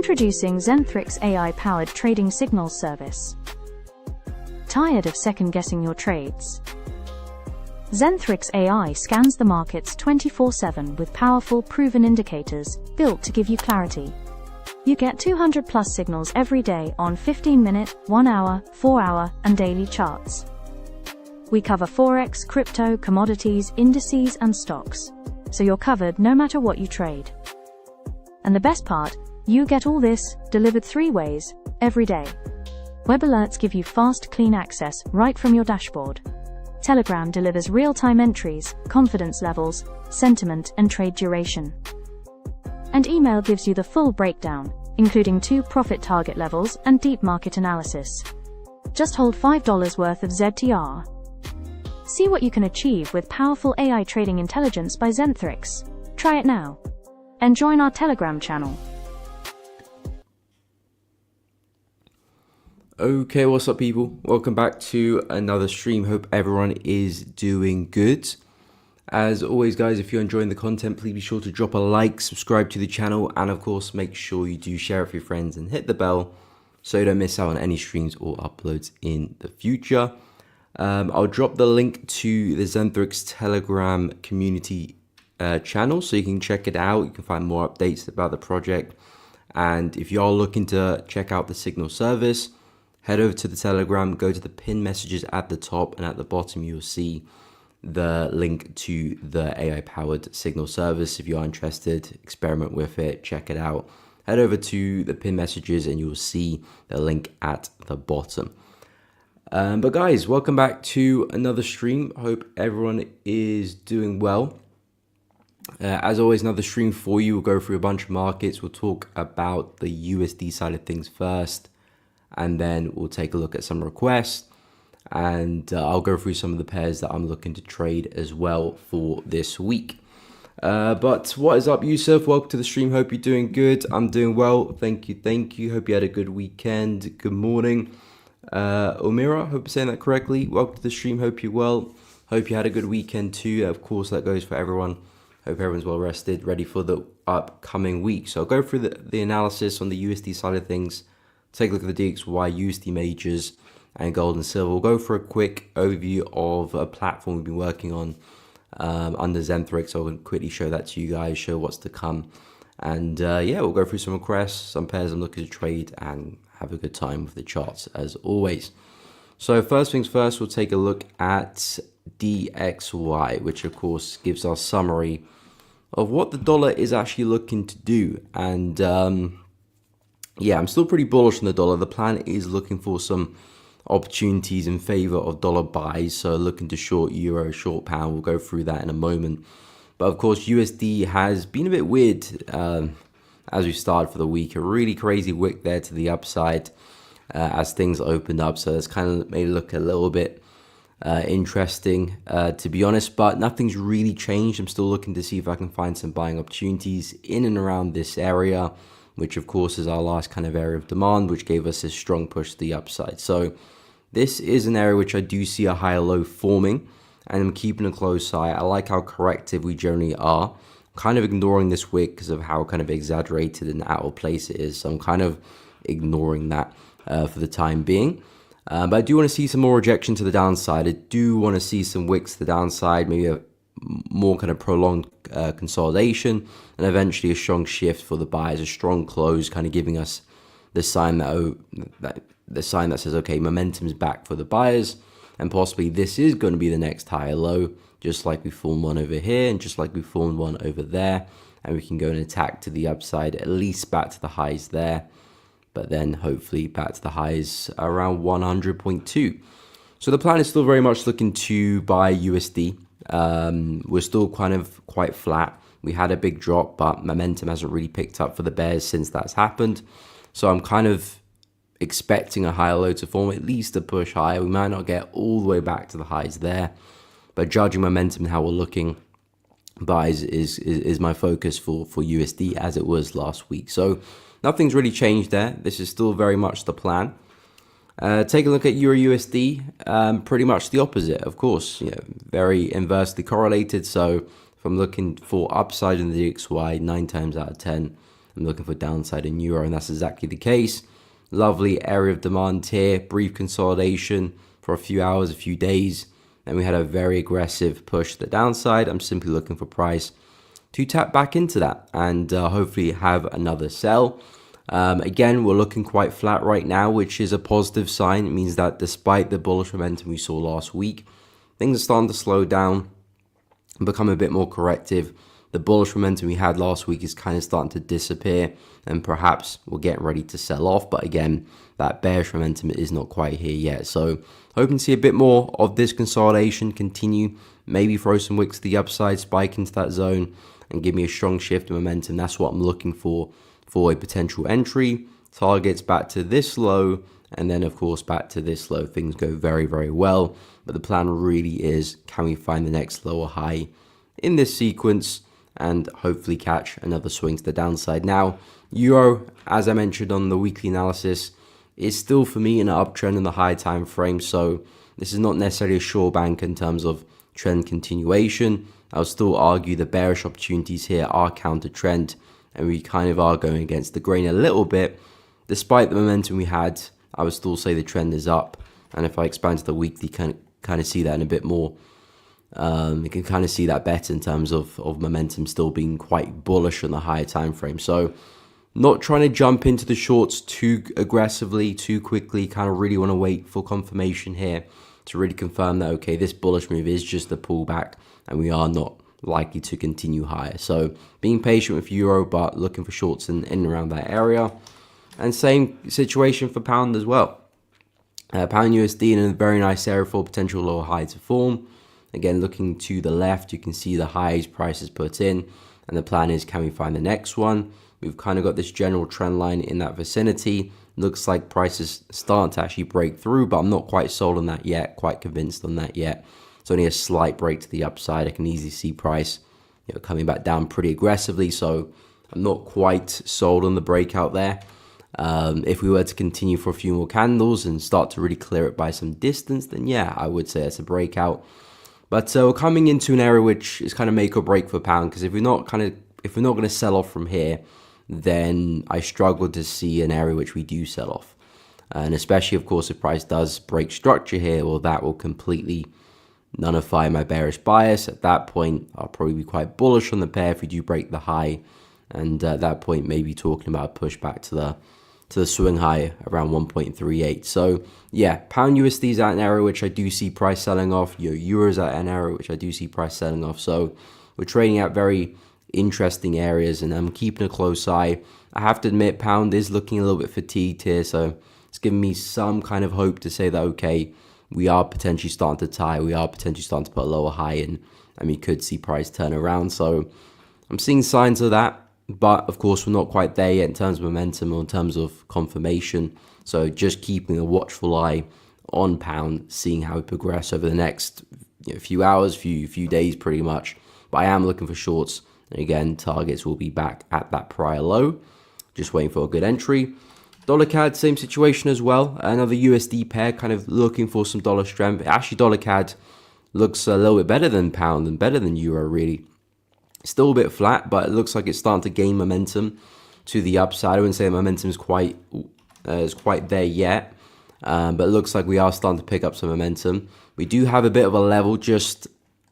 Introducing Zentrix AI-powered trading signals service. Tired of second-guessing your trades? Zentrix AI scans the markets 24/7 with powerful, proven indicators built to give you clarity. You get 200-plus signals every day on 15-minute, 1-hour, 4-hour, and daily charts. We cover Forex, crypto, commodities, indices, and stocks, so you're covered no matter what you trade. And the best part, you get all this delivered 3 ways, every day. Web alerts give you fast, clean access right from your dashboard. Telegram delivers real-time entries, confidence levels, sentiment, and trade duration. And email gives you the full breakdown, including 2 profit target levels and deep market analysis. Just hold $5 worth of ZTR. See what you can achieve with powerful AI trading intelligence by Zentrix. Try it now. And join our Telegram channel. Okay, what's up people? Welcome back to another stream. Hope everyone is doing good. As always guys, if you're enjoying the content, please be sure to drop a like, subscribe to the channel, and of course make sure you do share it with your friends and hit the bell so you don't miss out on any streams or uploads in the future. I'll drop the link to the Zentrix Telegram community channel so you can check it out. You can find more updates about the project, and if you are looking to check out the signal service, head over to the Telegram, go to the pin messages at the top, and at the bottom you'll see the link to the AI-powered signal service. If you are interested, experiment with it, check it out. Head over to the pin messages and you'll see the link at the bottom. But guys, welcome back to another stream. Hope everyone is doing well. As always, another stream for you. We'll go through a bunch of markets. We'll talk about the USD side of things first, and then we'll take a look at some requests, and I'll go through some of the pairs that I'm looking to trade as well for this week. But what is up, Yusuf? Welcome to the stream. Hope you're doing good. I'm doing well. Thank you. Hope you had a good weekend. Good morning. Omira, hope I'm saying that correctly. Welcome to the stream. Hope you're well. Hope you had a good weekend too. Of course, that goes for everyone. Hope everyone's well rested, ready for the upcoming week. So I'll go through the analysis on the USD side of things. Take a look at the DXY, USD majors, and gold and silver. We'll go for a quick overview of a platform we've been working on under Zentrix. So I'll quickly show that to you guys, show what's to come. And yeah, we'll go through some requests, some pairs I'm looking to trade, and have a good time with the charts as always. So first things first, we'll take a look at DXY, which of course gives our summary of what the dollar is actually looking to do. And yeah, I'm still pretty bullish on the dollar. The plan is looking for some opportunities in favor of dollar buys. So looking to short euro, short pound. We'll go through that in a moment. But of course, USD has been a bit weird as we started for the week. A really crazy wick there to the upside as things opened up. So it's kind of made it look a little bit interesting, to be honest. But nothing's really changed. I'm still looking to see if I can find some buying opportunities in and around this area, which of course is our last kind of area of demand, which gave us a strong push to the upside. So this is an area which I do see a higher low forming, and I'm keeping a close eye. I like how corrective we generally are. I'm kind of ignoring this wick because of how kind of exaggerated and out of place it is. So I'm kind of ignoring that for the time being. But I do want to see some more rejection to the downside. I do want to see some wicks to the downside, maybe a more kind of prolonged consolidation, and eventually a strong shift for the buyers, a strong close, kind of giving us the sign that says, okay, momentum's back for the buyers, and possibly this is going to be the next higher low, just like we formed one over here and just like we formed one over there, and we can go and attack to the upside, at least back to the highs there, but then hopefully back to the highs around 100.2. So the plan is still very much looking to buy USD. We're still kind of quite flat. We had a big drop, but momentum hasn't really picked up for the bears since that's happened. So I'm kind of expecting a higher low to form, at least a push higher. We might not get all the way back to the highs there, but judging momentum and how we're looking, buys is my focus for USD as it was last week. So nothing's really changed there. This is still very much the plan. Take a look at Euro USD, pretty much the opposite, of course, very inversely correlated. So if I'm looking for upside in the DXY, 9 times out of 10, I'm looking for downside in euro, and that's exactly the case. Lovely area of demand here, brief consolidation for a few hours, a few days, and we had a very aggressive push to the downside. I'm simply looking for price to tap back into that and hopefully have another sell. Again, we're looking quite flat right now, which is a positive sign. It means that despite the bullish momentum we saw last week, things are starting to slow down and become a bit more corrective. The bullish momentum we had last week is kind of starting to disappear, and perhaps we're getting ready to sell off. But again, that bearish momentum is not quite here yet. So hoping to see a bit more of this consolidation continue, maybe throw some wicks to the upside, spike into that zone, and give me a strong shift in momentum. That's what I'm looking for a potential entry. Targets back to this low, and then of course back to this low. Things go very, very well. But the plan really is, can we find the next lower high in this sequence and hopefully catch another swing to the downside. Now, euro, as I mentioned on the weekly analysis, is still for me in an uptrend in the high time frame. So this is not necessarily a sure bank in terms of trend continuation. I'll still argue the bearish opportunities here are counter trend, and we kind of are going against the grain a little bit. Despite the momentum we had, I would still say the trend is up. And if I expand to the weekly, kind of see that in a bit more. You can kind of see that better in terms of momentum still being quite bullish on the higher time frame. So not trying to jump into the shorts too aggressively, too quickly. Kind of really want to wait for confirmation here to really confirm that, okay, this bullish move is just a pullback and we are not likely to continue higher. So being patient with euro, but looking for shorts in and around that area. And same situation for pound as well. Pound USD in a very nice area for potential lower high to form. Again, looking to the left, you can see the highs prices put in, and the plan is, can we find the next one? We've kind of got this general trend line in that vicinity. Looks like prices starting to actually break through, but I'm not quite sold on that yet, quite convinced on that yet. It's only a slight break to the upside. I can easily see price, coming back down pretty aggressively, so I'm not quite sold on the breakout there. If we were to continue for a few more candles and start to really clear it by some distance, then yeah, I would say it's a breakout. But we're coming into an area which is kind of make or break for pound, because if we're not going to sell off from here, then I struggle to see an area which we do sell off. And especially, of course, if price does break structure here, well, that will completely nullify my bearish bias. At that point, I'll probably be quite bullish on the pair if we do break the high. And at that point, maybe talking about a pushback to the swing high around 1.38. So yeah, pound USD is at an area which I do see price selling off. Euro's at an area which I do see price selling off. So we're trading at very interesting areas, and I'm keeping a close eye. I have to admit, pound is looking a little bit fatigued here, so it's giving me some kind of hope to say that, okay, we are potentially starting to tie, we are potentially starting to put a lower high in, and we could see price turn around. So I'm seeing signs of that. But of course, we're not quite there yet in terms of momentum or in terms of confirmation. So just keeping a watchful eye on pound, seeing how we progress over the next few hours, few days pretty much. But I am looking for shorts. And again, targets will be back at that prior low. Just waiting for a good entry. Dollar CAD, same situation as well. Another USD pair, kind of looking for some dollar strength. Actually, dollar CAD looks a little bit better than pound and better than euro, really. Still a bit flat, but it looks like it's starting to gain momentum to the upside. I wouldn't say the momentum is quite there yet, but it looks like we are starting to pick up some momentum. We do have a bit of a level just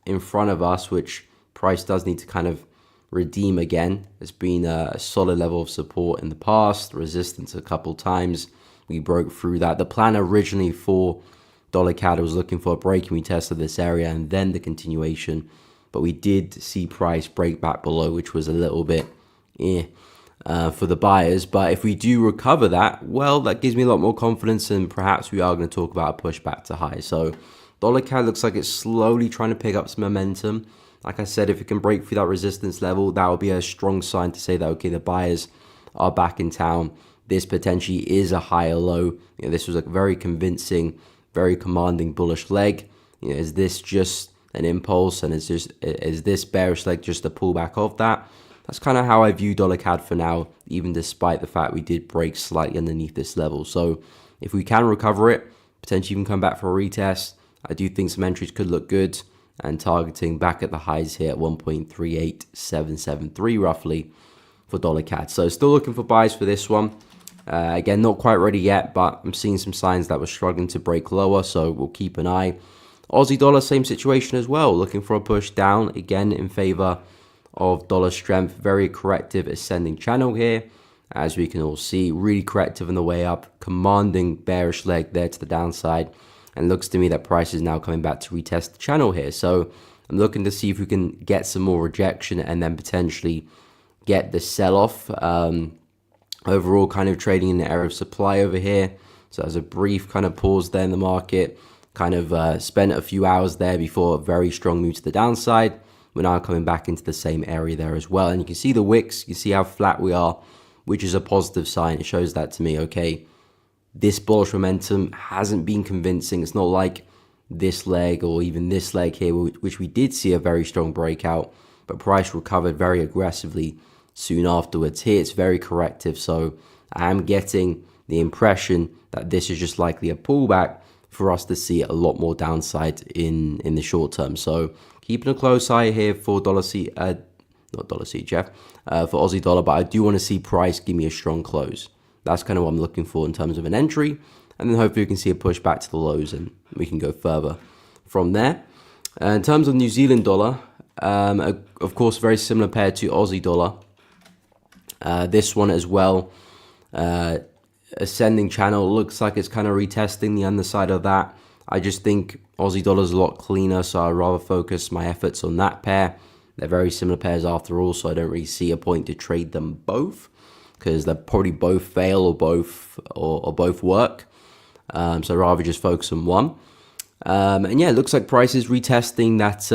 in front of us, which price does need to kind of redeem again. It's been a solid level of support in the past, resistance a couple times. We broke through that. The plan originally for dollar CAD was looking for a break, and we tested this area and then the continuation. But we did see price break back below, which was a little bit for the buyers. But if we do recover that, well, that gives me a lot more confidence, and perhaps we are going to talk about a pushback to high. So dollar CAD looks like it's slowly trying to pick up some momentum. Like I said, if it can break through that resistance level, that will be a strong sign to say that, okay, the buyers are back in town. This potentially is a higher low. This was a very convincing, very commanding bullish leg. Is this just an impulse, and is this bearish leg just a pullback of that? That's kind of how I view dollar CAD for now, even despite the fact we did break slightly underneath this level. So if we can recover it, potentially even come back for a retest, I do think some entries could look good, and targeting back at the highs here at 1.38773 roughly dollar CAD. So still looking for buys for this one. Again, not quite ready yet, but I'm seeing some signs that we're struggling to break lower, so we'll keep an eye. Aussie dollar, same situation as well, looking for a push down, again in favor of dollar strength. Very corrective ascending channel here, as we can all see, really corrective on the way up, commanding bearish leg there to the downside, and looks to me that price is now coming back to retest the channel here. So I'm looking to see if we can get some more rejection and then potentially get the sell-off. Overall, kind of trading in the area of supply over here. So as a brief kind of pause there in the market, kind of spent a few hours there before a very strong move to the downside. We're now coming back into the same area there as well. And you can see the wicks, you see how flat we are, which is a positive sign. It shows that to me, okay, this bullish momentum hasn't been convincing. It's not like this leg or even this leg here, which we did see a very strong breakout, but price recovered very aggressively soon afterwards. Here it's very corrective, so I am getting the impression that this is just likely a pullback for us to see a lot more downside in the short term. So keeping a close eye here for not dollar CHF, for Aussie dollar, but I do want to see price give me a strong close. That's kind of what I'm looking for in terms of an entry, and then hopefully we can see a push back to the lows and we can go further from there. In terms of New Zealand dollar, of course, very similar pair to Aussie dollar. This one as well, ascending channel, looks like it's kind of retesting the underside of that. I just think Aussie dollar is a lot cleaner, so I'd rather focus my efforts on that pair. They're very similar pairs after all, so I don't really see a point to trade them both, because they'll probably both fail or both work. So I'd rather just focus on one. And yeah, it looks like price is retesting that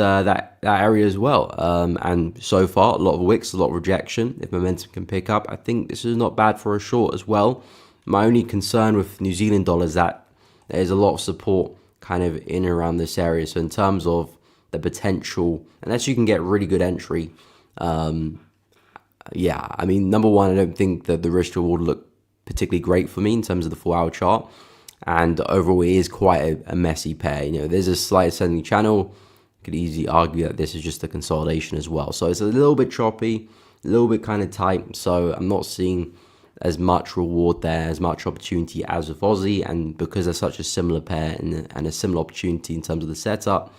area as well. And so far, a lot of wicks, a lot of rejection. If momentum can pick up, I think this is not bad for a short as well. My only concern with New Zealand dollar is that there's a lot of support kind of in and around this area. So in terms of the potential, unless you can get really good entry, yeah, I mean, number one, I don't think that the risk to reward look particularly great for me in terms of the 4-hour chart. And overall, it is quite a messy pair. You know, there's a slight ascending channel. You could easily argue that this is just a consolidation as well. So it's a little bit choppy, a little bit kind of tight. So I'm not seeing as much reward there, as much opportunity as with Aussie. And because they're such a similar pair and a similar opportunity in terms of the setup,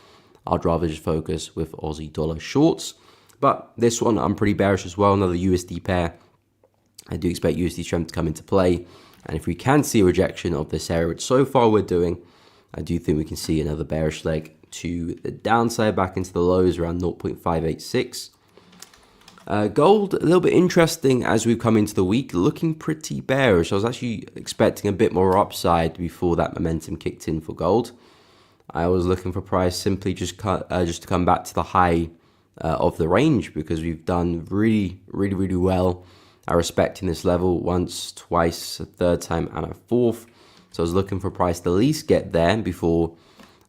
I'd rather just focus with Aussie dollar shorts. But this one, I'm pretty bearish as well. Another USD pair. I do expect USD strength to come into play. And if we can see a rejection of this area, which so far we're doing, I do think we can see another bearish leg to the downside back into the lows around 0.586. Gold, a little bit interesting as we've come into the week, looking pretty bearish. I was actually expecting a bit more upside before that momentum kicked in for gold. I was looking for price simply just to come back to the high of the range, because we've done really well respecting this level once, twice, a third time, and a fourth. So I was looking for price to at least get there before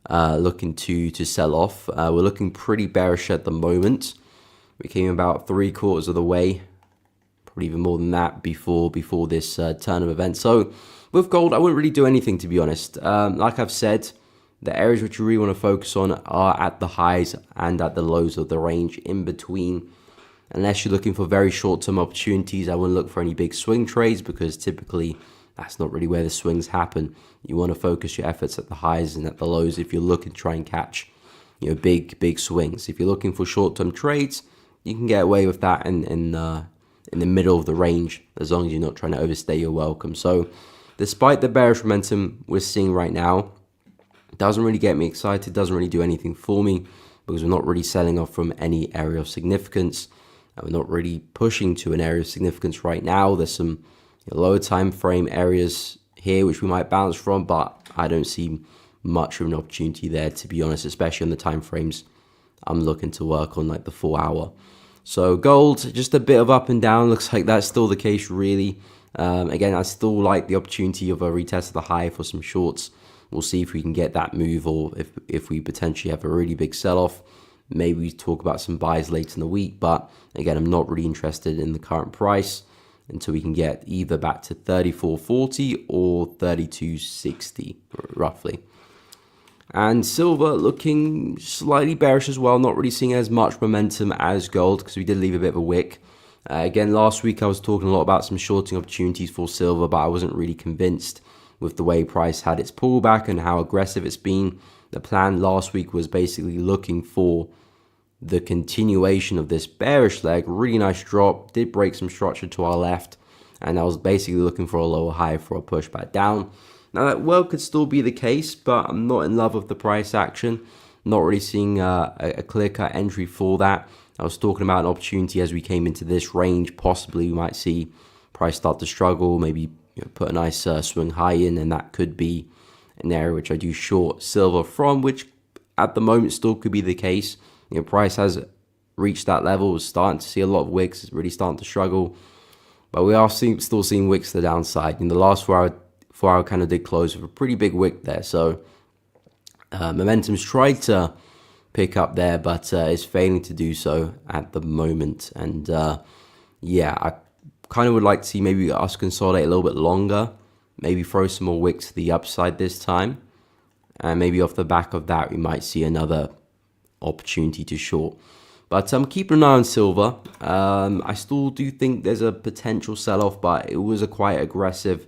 looking to sell off. We're looking pretty bearish at the moment. We came about 3/4 of the way, probably even more than that before this turn of events. So with gold, I wouldn't really do anything, to be honest. Like I've said, the areas which you really want to focus on are at the highs and at the lows of the range in between. Unless you're looking for very short-term opportunities, I wouldn't look for any big swing trades, because typically that's not really where the swings happen. You want to focus your efforts at the highs and at the lows if you're looking to try and catch, you know, big swings. If you're looking for short-term trades, you can get away with that in the middle of the range, as long as you're not trying to overstay your welcome. So despite the bearish momentum we're seeing right now, it doesn't really get me excited, doesn't really do anything for me, because we're not really selling off from any area of significance. We're not really pushing to an area of significance right now. There's some lower time frame areas here which we might bounce from, but I don't see much of an opportunity there, to be honest, especially on the time frames I'm looking to work on, like the 4-hour. So gold, just a bit of up and down. Looks like that's still the case, really. Again, I still like the opportunity of a retest of the high for some shorts. We'll see if we can get that move, or if we potentially have a really big sell-off. Maybe we talk about some buys later in the week, but again, I'm not really interested in the current price until we can get either back to 34.40 or 32.60, roughly. And silver looking slightly bearish as well, not really seeing as much momentum as gold, because we did leave a bit of a wick. Again, last week I was talking a lot about some shorting opportunities for silver, but I wasn't really convinced with the way price had its pullback and how aggressive it's been. The plan last week was basically looking for the continuation of this bearish leg. Really nice drop, did break some structure to our left, and I was basically looking for a lower high for a pushback down. Now that well could still be the case, but I'm not in love with the price action. Not really seeing a clear-cut entry for that. I was talking about an opportunity as we came into this range. Possibly we might see price start to struggle, maybe put a nice swing high in, and that could be an area which I do short silver from, which at the moment still could be the case. Price has reached that level. We're starting to see a lot of wicks. It's really starting to struggle, but we are still seeing wicks to the downside. In the last 4-hour candle did close with a pretty big wick there, so momentum's tried to pick up there, but it's failing to do so at the moment. And yeah, I kind of would like to see maybe us consolidate a little bit longer, maybe throw some more wicks to the upside this time, and maybe off the back of that we might see another opportunity to short. But I'm keeping an eye on silver. I still do think there's a potential sell-off, but it was a quite aggressive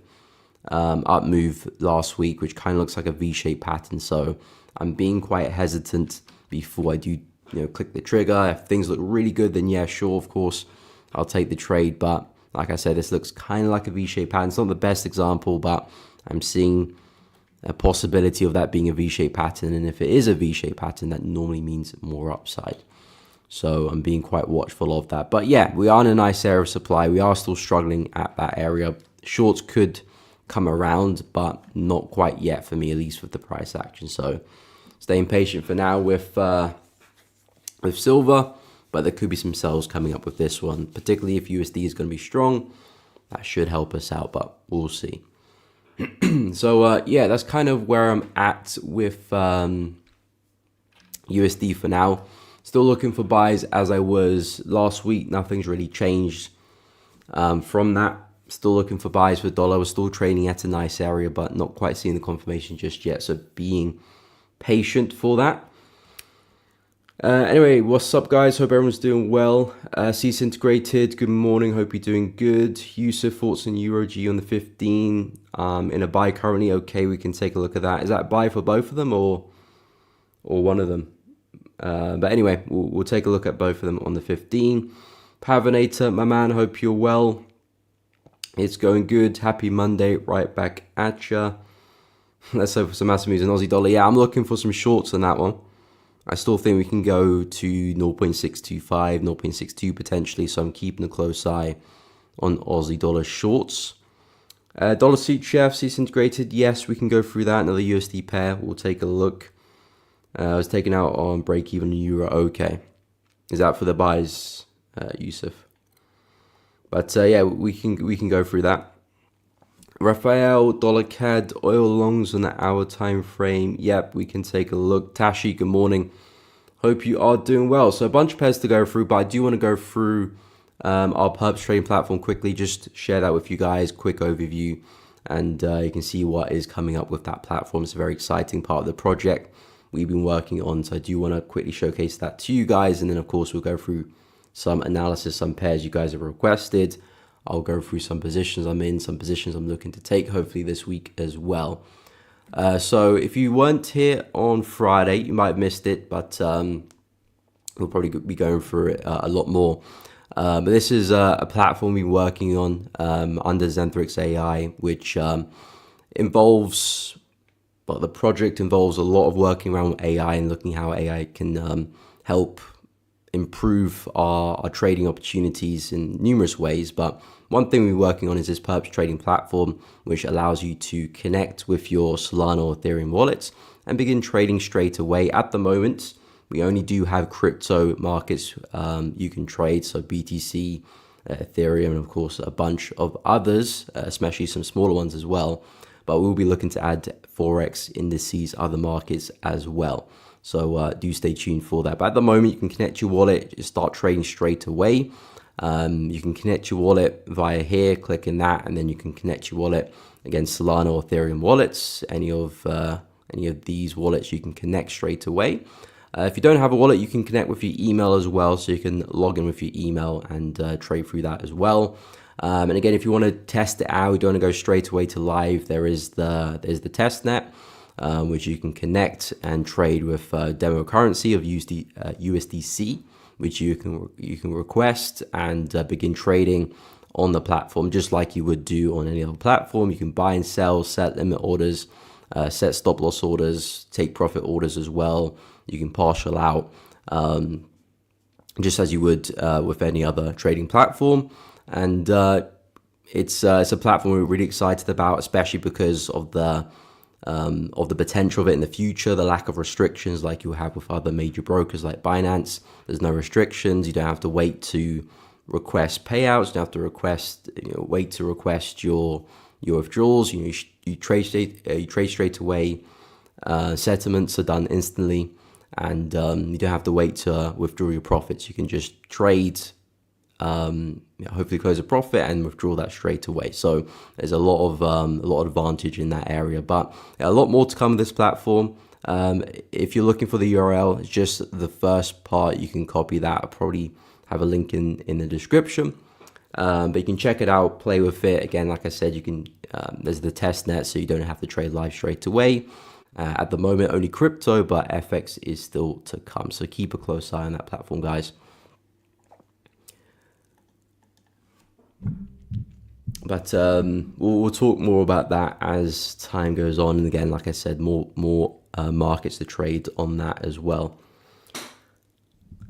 up move last week, which kind of looks like a V-shaped pattern. So I'm being quite hesitant before I do click the trigger. If things look really good, then yeah, sure, of course I'll take the trade. But like I said, this looks kind of like a V-shaped pattern. It's not the best example, but I'm seeing a possibility of that being a V-shaped pattern. And if it is a V-shaped pattern, that normally means more upside. So I'm being quite watchful of that. But yeah, we are in a nice area of supply. We are still struggling at that area. Shorts could come around, but not quite yet for me, at least with the price action. So staying patient for now with silver, but there could be some sells coming up with this one, particularly if USD is going to be strong. That should help us out, but we'll see. So yeah, that's kind of where I'm at with USD for now. Still looking for buys as I was last week. Nothing's really changed from that. Still looking for buys for dollar. We're still trading at a nice area, but not quite seeing the confirmation just yet. So being patient for that. Anyway, what's up, guys? Hope everyone's doing well. Cease Integrated, good morning. Hope you're doing good. Yusuf, thoughts on Euro G on the 15 in a buy currently. Okay, we can take a look at that. Is that buy for both of them or one of them? But anyway, we'll take a look at both of them on the 15. Pavinator, my man, hope you're well. It's going good. Happy Monday, right back at ya. Let's hope for some massive moves in Aussie dollar. Yeah, I'm looking for some shorts on that one. I still think we can go to 0.625, 0.62 potentially, so I'm keeping a close eye on Aussie dollar shorts. Dollar Suit Chef, Cease Integrated, yes, we can go through that. Another USD pair, we'll take a look. I was taken out on break-even euro, okay. Is that for the buys, Yusuf? But yeah, we can go through that. Raphael, dollar CAD, oil longs on the hour time frame. Yep, we can take a look. Tashi, good morning. Hope you are doing well. So a bunch of pairs to go through, but I do want to go through our perps trading platform quickly. Just share that with you guys, quick overview, and you can see what is coming up with that platform. It's a very exciting part of the project we've been working on. So I do want to quickly showcase that to you guys, and then of course we'll go through some analysis, some pairs you guys have requested. I'll go through some positions I'm in, some positions I'm looking to take, hopefully this week as well. So if you weren't here on Friday, you might have missed it, but we'll probably be going through it a lot more. But this is a platform we're working on under Zenthrix AI, which involves, well, the project involves a lot of working around AI and looking how AI can help improve our trading opportunities in numerous ways. But one thing we're working on is this perps trading platform, which allows you to connect with your Solana or Ethereum wallets and begin trading straight away. At the moment, we only do have crypto markets you can trade, so BTC, Ethereum, and of course a bunch of others, especially some smaller ones as well. But we'll be looking to add Forex indices, other markets as well. So do stay tuned for that. But at the moment, you can connect your wallet, start trading straight away. You can connect your wallet via here, clicking that, and then you can connect your wallet against Solana or Ethereum wallets. Any of these wallets you can connect straight away. If you don't have a wallet, you can connect with your email as well, so you can log in with your email and trade through that as well. And again, if you want to test it out, you don't want to go straight away to live, there's the testnet, which you can connect and trade with demo currency of USDC, which you can request and begin trading on the platform, just like you would do on any other platform. You can buy and sell, set limit orders, set stop loss orders, take profit orders as well. You can partial out, just as you would with any other trading platform. And it's a platform we're really excited about, especially because of the potential of it in the future, the lack of restrictions like you have with other major brokers like Binance. There's no restrictions. You don't have to wait to request payouts. You don't have to wait to request your withdrawals. You trade straight away. Settlements are done instantly, and you don't have to wait to withdraw your profits. You can just trade, hopefully close a profit and withdraw that straight away. So there's a lot of advantage in that area, but a lot more to come with this platform. If you're looking for the URL, it's just the first part. You can copy that. I'll probably have a link in the description, but you can check it out, play with it. Again, like I said, you can there's the test net, so you don't have to trade live straight away. At the moment, only crypto, but FX is still to come, so keep a close eye on that platform, guys. But we'll talk more about that as time goes on. And again, like I said, more markets to trade on that as well.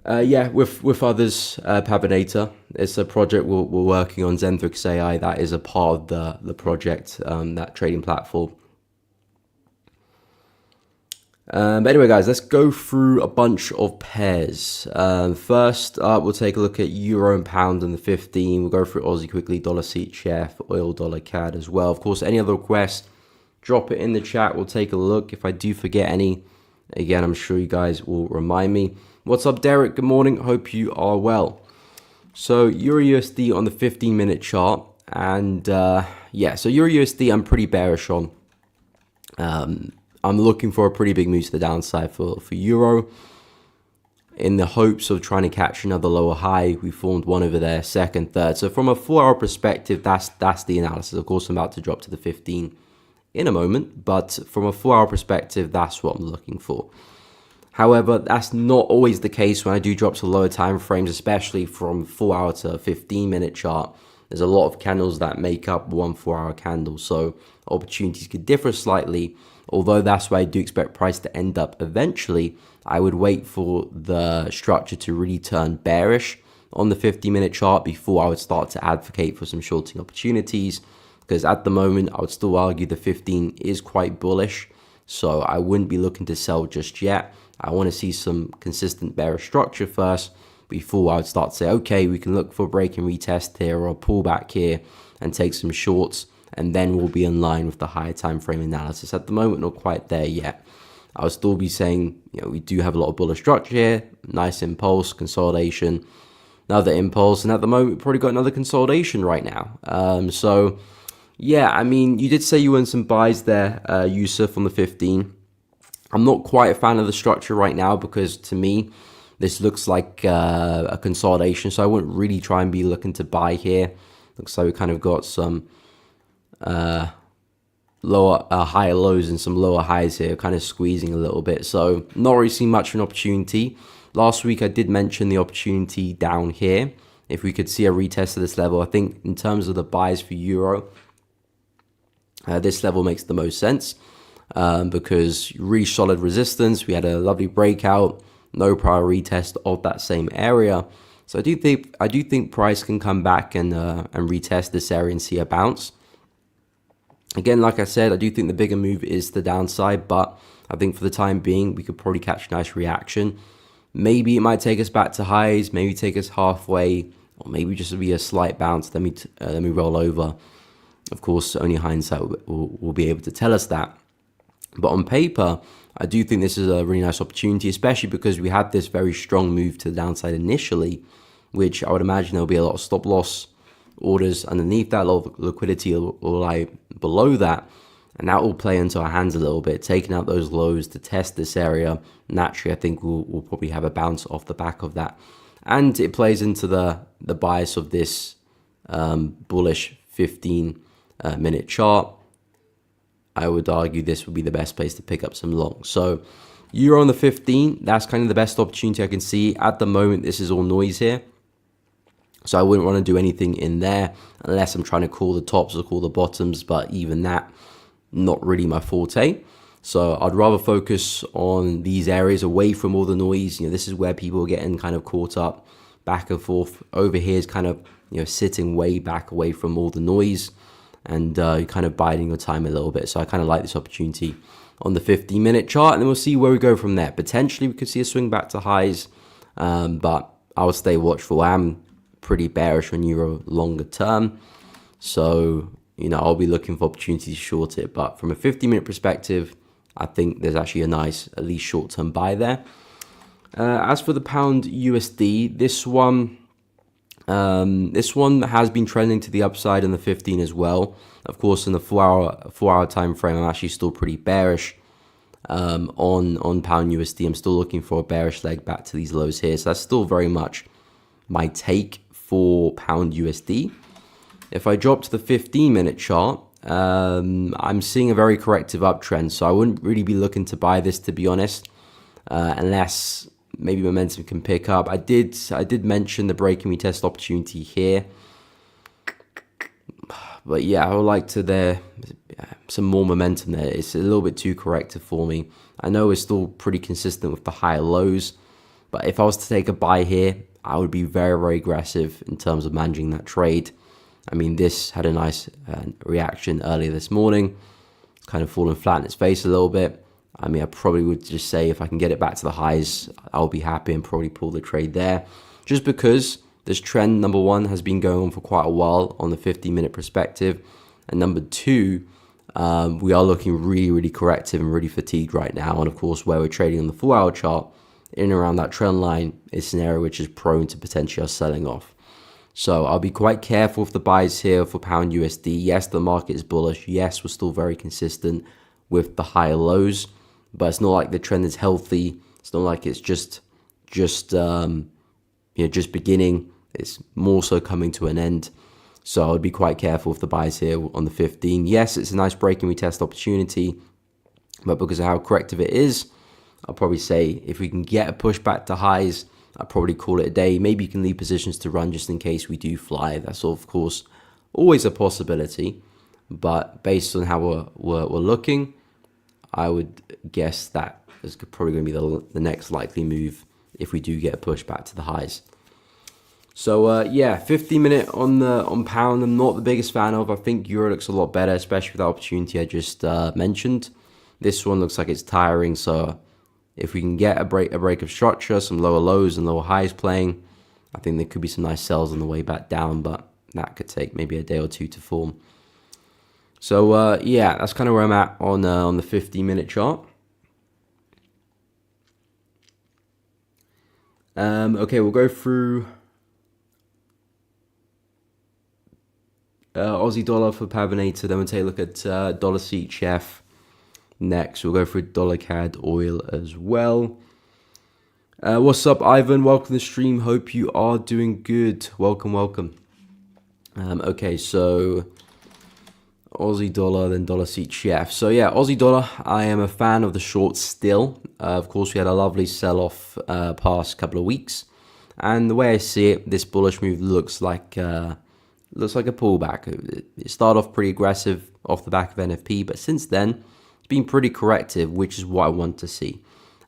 With others, Pavinator, it's a project we're working on. Zenthrix AI, that is a part of the project, that trading platform. But anyway, guys, let's go through a bunch of pairs. First up, we'll take a look at Euro and Pound and the 15. We'll go through Aussie quickly, Dollar CHF, Oil, Dollar CAD as well. Of course, any other requests, drop it in the chat. We'll take a look. If I do forget any, again, I'm sure you guys will remind me. What's up, Derek? Good morning. Hope you are well. So Euro USD on the 15-minute chart. And so Euro USD, I'm pretty bearish on. I'm looking for a pretty big move to the downside for Euro, in the hopes of trying to catch another lower high. We formed one over there, second, third. So from a 4-hour perspective, that's the analysis. Of course, I'm about to drop to the 15 in a moment, but from a 4-hour perspective, that's what I'm looking for. However, that's not always the case when I do drop to lower time frames, especially from 4-hour to 15-minute chart. There's a lot of candles that make up one 4-hour candle, so opportunities could differ slightly. Although that's where I do expect price to end up eventually, I would wait for the structure to really turn bearish on the 50-minute chart before I would start to advocate for some shorting opportunities. Because at the moment, I would still argue the 15 is quite bullish, so I wouldn't be looking to sell just yet. I want to see some consistent bearish structure first before I would start to say, okay, we can look for a break and retest here or a pullback here and take some shorts, and then we'll be in line with the higher time frame analysis. At the moment, not quite there yet. I'll still be saying, we do have a lot of bullish structure here, nice impulse, consolidation, another impulse, and at the moment, we've probably got another consolidation right now. So yeah, I mean, you did say you won some buys there, Yusuf, on the 15. I'm not quite a fan of the structure right now because to me, this looks like a consolidation. So I wouldn't really try and be looking to buy here. Looks like we kind of got some higher lows and some lower highs here, kind of squeezing a little bit. So not really seeing much of an opportunity. Last week, I did mention the opportunity down here. If we could see a retest of this level, I think in terms of the buys for Euro, this level makes the most sense. Because really solid resistance, we had a lovely breakout, no prior retest of that same area. So I do think price can come back and retest this area and see a bounce. Again, like I said, I do think the bigger move is the downside, but I think for the time being, we could probably catch a nice reaction. Maybe it might take us back to highs, maybe take us halfway, or maybe just be a slight bounce. Let me roll over. Of course, only hindsight will be able to tell us that. But on paper, I do think this is a really nice opportunity, especially because we had this very strong move to the downside initially, which I would imagine there'll be a lot of stop loss orders underneath that, a lot of liquidity will lie below that. And that will play into our hands a little bit, taking out those lows to test this area. Naturally, I think we'll probably have a bounce off the back of that. And it plays into the bias of this bullish 15-minute chart. I would argue this would be the best place to pick up some long. So Euro on the 15, that's kind of the best opportunity I can see. At the moment, this is all noise here. So I wouldn't want to do anything in there unless I'm trying to call the tops or call the bottoms. But even that, not really my forte. So I'd rather focus on these areas away from all the noise. This is where people are getting kind of caught up back and forth. Over here is kind of, sitting way back away from all the noise, and you're kind of biding your time a little bit. So I kind of like this opportunity on the 15-minute chart, and then we'll see where we go from there. Potentially we could see a swing back to highs, but I would stay watchful. I'm pretty bearish on Euro longer term. So, I'll be looking for opportunities to short it. But from a 50-minute perspective, I think there's actually a nice, at least short-term buy there. As for the pound USD, this one has been trending to the upside in the 15 as well. Of course, in the 4-hour time frame, I'm actually still pretty bearish on pound USD. I'm still looking for a bearish leg back to these lows here. So that's still very much my take for pound USD. If I drop to the 15-minute chart, I'm seeing a very corrective uptrend. So I wouldn't really be looking to buy this, to be honest, unless maybe momentum can pick up. I did mention the breaking retest opportunity here. But yeah, I would like to some more momentum there. It's a little bit too corrective for me. I know it's still pretty consistent with the higher lows, but if I was to take a buy here, I would be very, very aggressive in terms of managing that trade. I mean, this had a nice reaction earlier this morning. It's kind of fallen flat in its face a little bit. I mean, I probably would just say if I can get it back to the highs, I'll be happy and probably pull the trade there. Just because this trend, number one, has been going on for quite a while on the 50-minute perspective. And number two, we are looking really, really corrective and really fatigued right now. And of course, where we're trading on the 4-hour chart, in and around that trend line, is an area which is prone to potentially us selling off. So I'll be quite careful with the buys here for pound USD. Yes, the market is bullish. Yes, we're still very consistent with the higher lows, but it's not like the trend is healthy. It's not like it's just beginning. It's more so coming to an end. So I'd be quite careful with the buys here on the 15. Yes, it's a nice break and retest opportunity, but because of how corrective it is, I'll probably say if we can get a push back to highs, I'll probably call it a day. Maybe you can leave positions to run just in case we do fly. That's of course always a possibility, but based on how we're looking, I would guess that is probably going to be the next likely move if we do get a push back to the highs. So yeah, 15-minute on pound, I'm not the biggest fan of. I think Euro looks a lot better, especially with the opportunity I just mentioned. This one looks like it's tiring, so if we can get a break of structure, some lower lows and lower highs playing, I think there could be some nice sells on the way back down, but that could take maybe a day or two to form. So yeah, that's kind of where I'm at on the 50-minute chart. Okay, we'll go through Aussie dollar for Pavinator, then we'll take a look at dollar CHF. Next, we'll go through dollar CAD oil as well. What's up, Ivan? Welcome to the stream. Hope you are doing good. Welcome. Okay, so Aussie dollar, then dollar CHF. So yeah, Aussie dollar, I am a fan of the short still. Of course, we had a lovely sell-off past couple of weeks. And the way I see it, this bullish move looks like a pullback. It started off pretty aggressive off the back of NFP, but since then, been pretty corrective, which is what I want to see.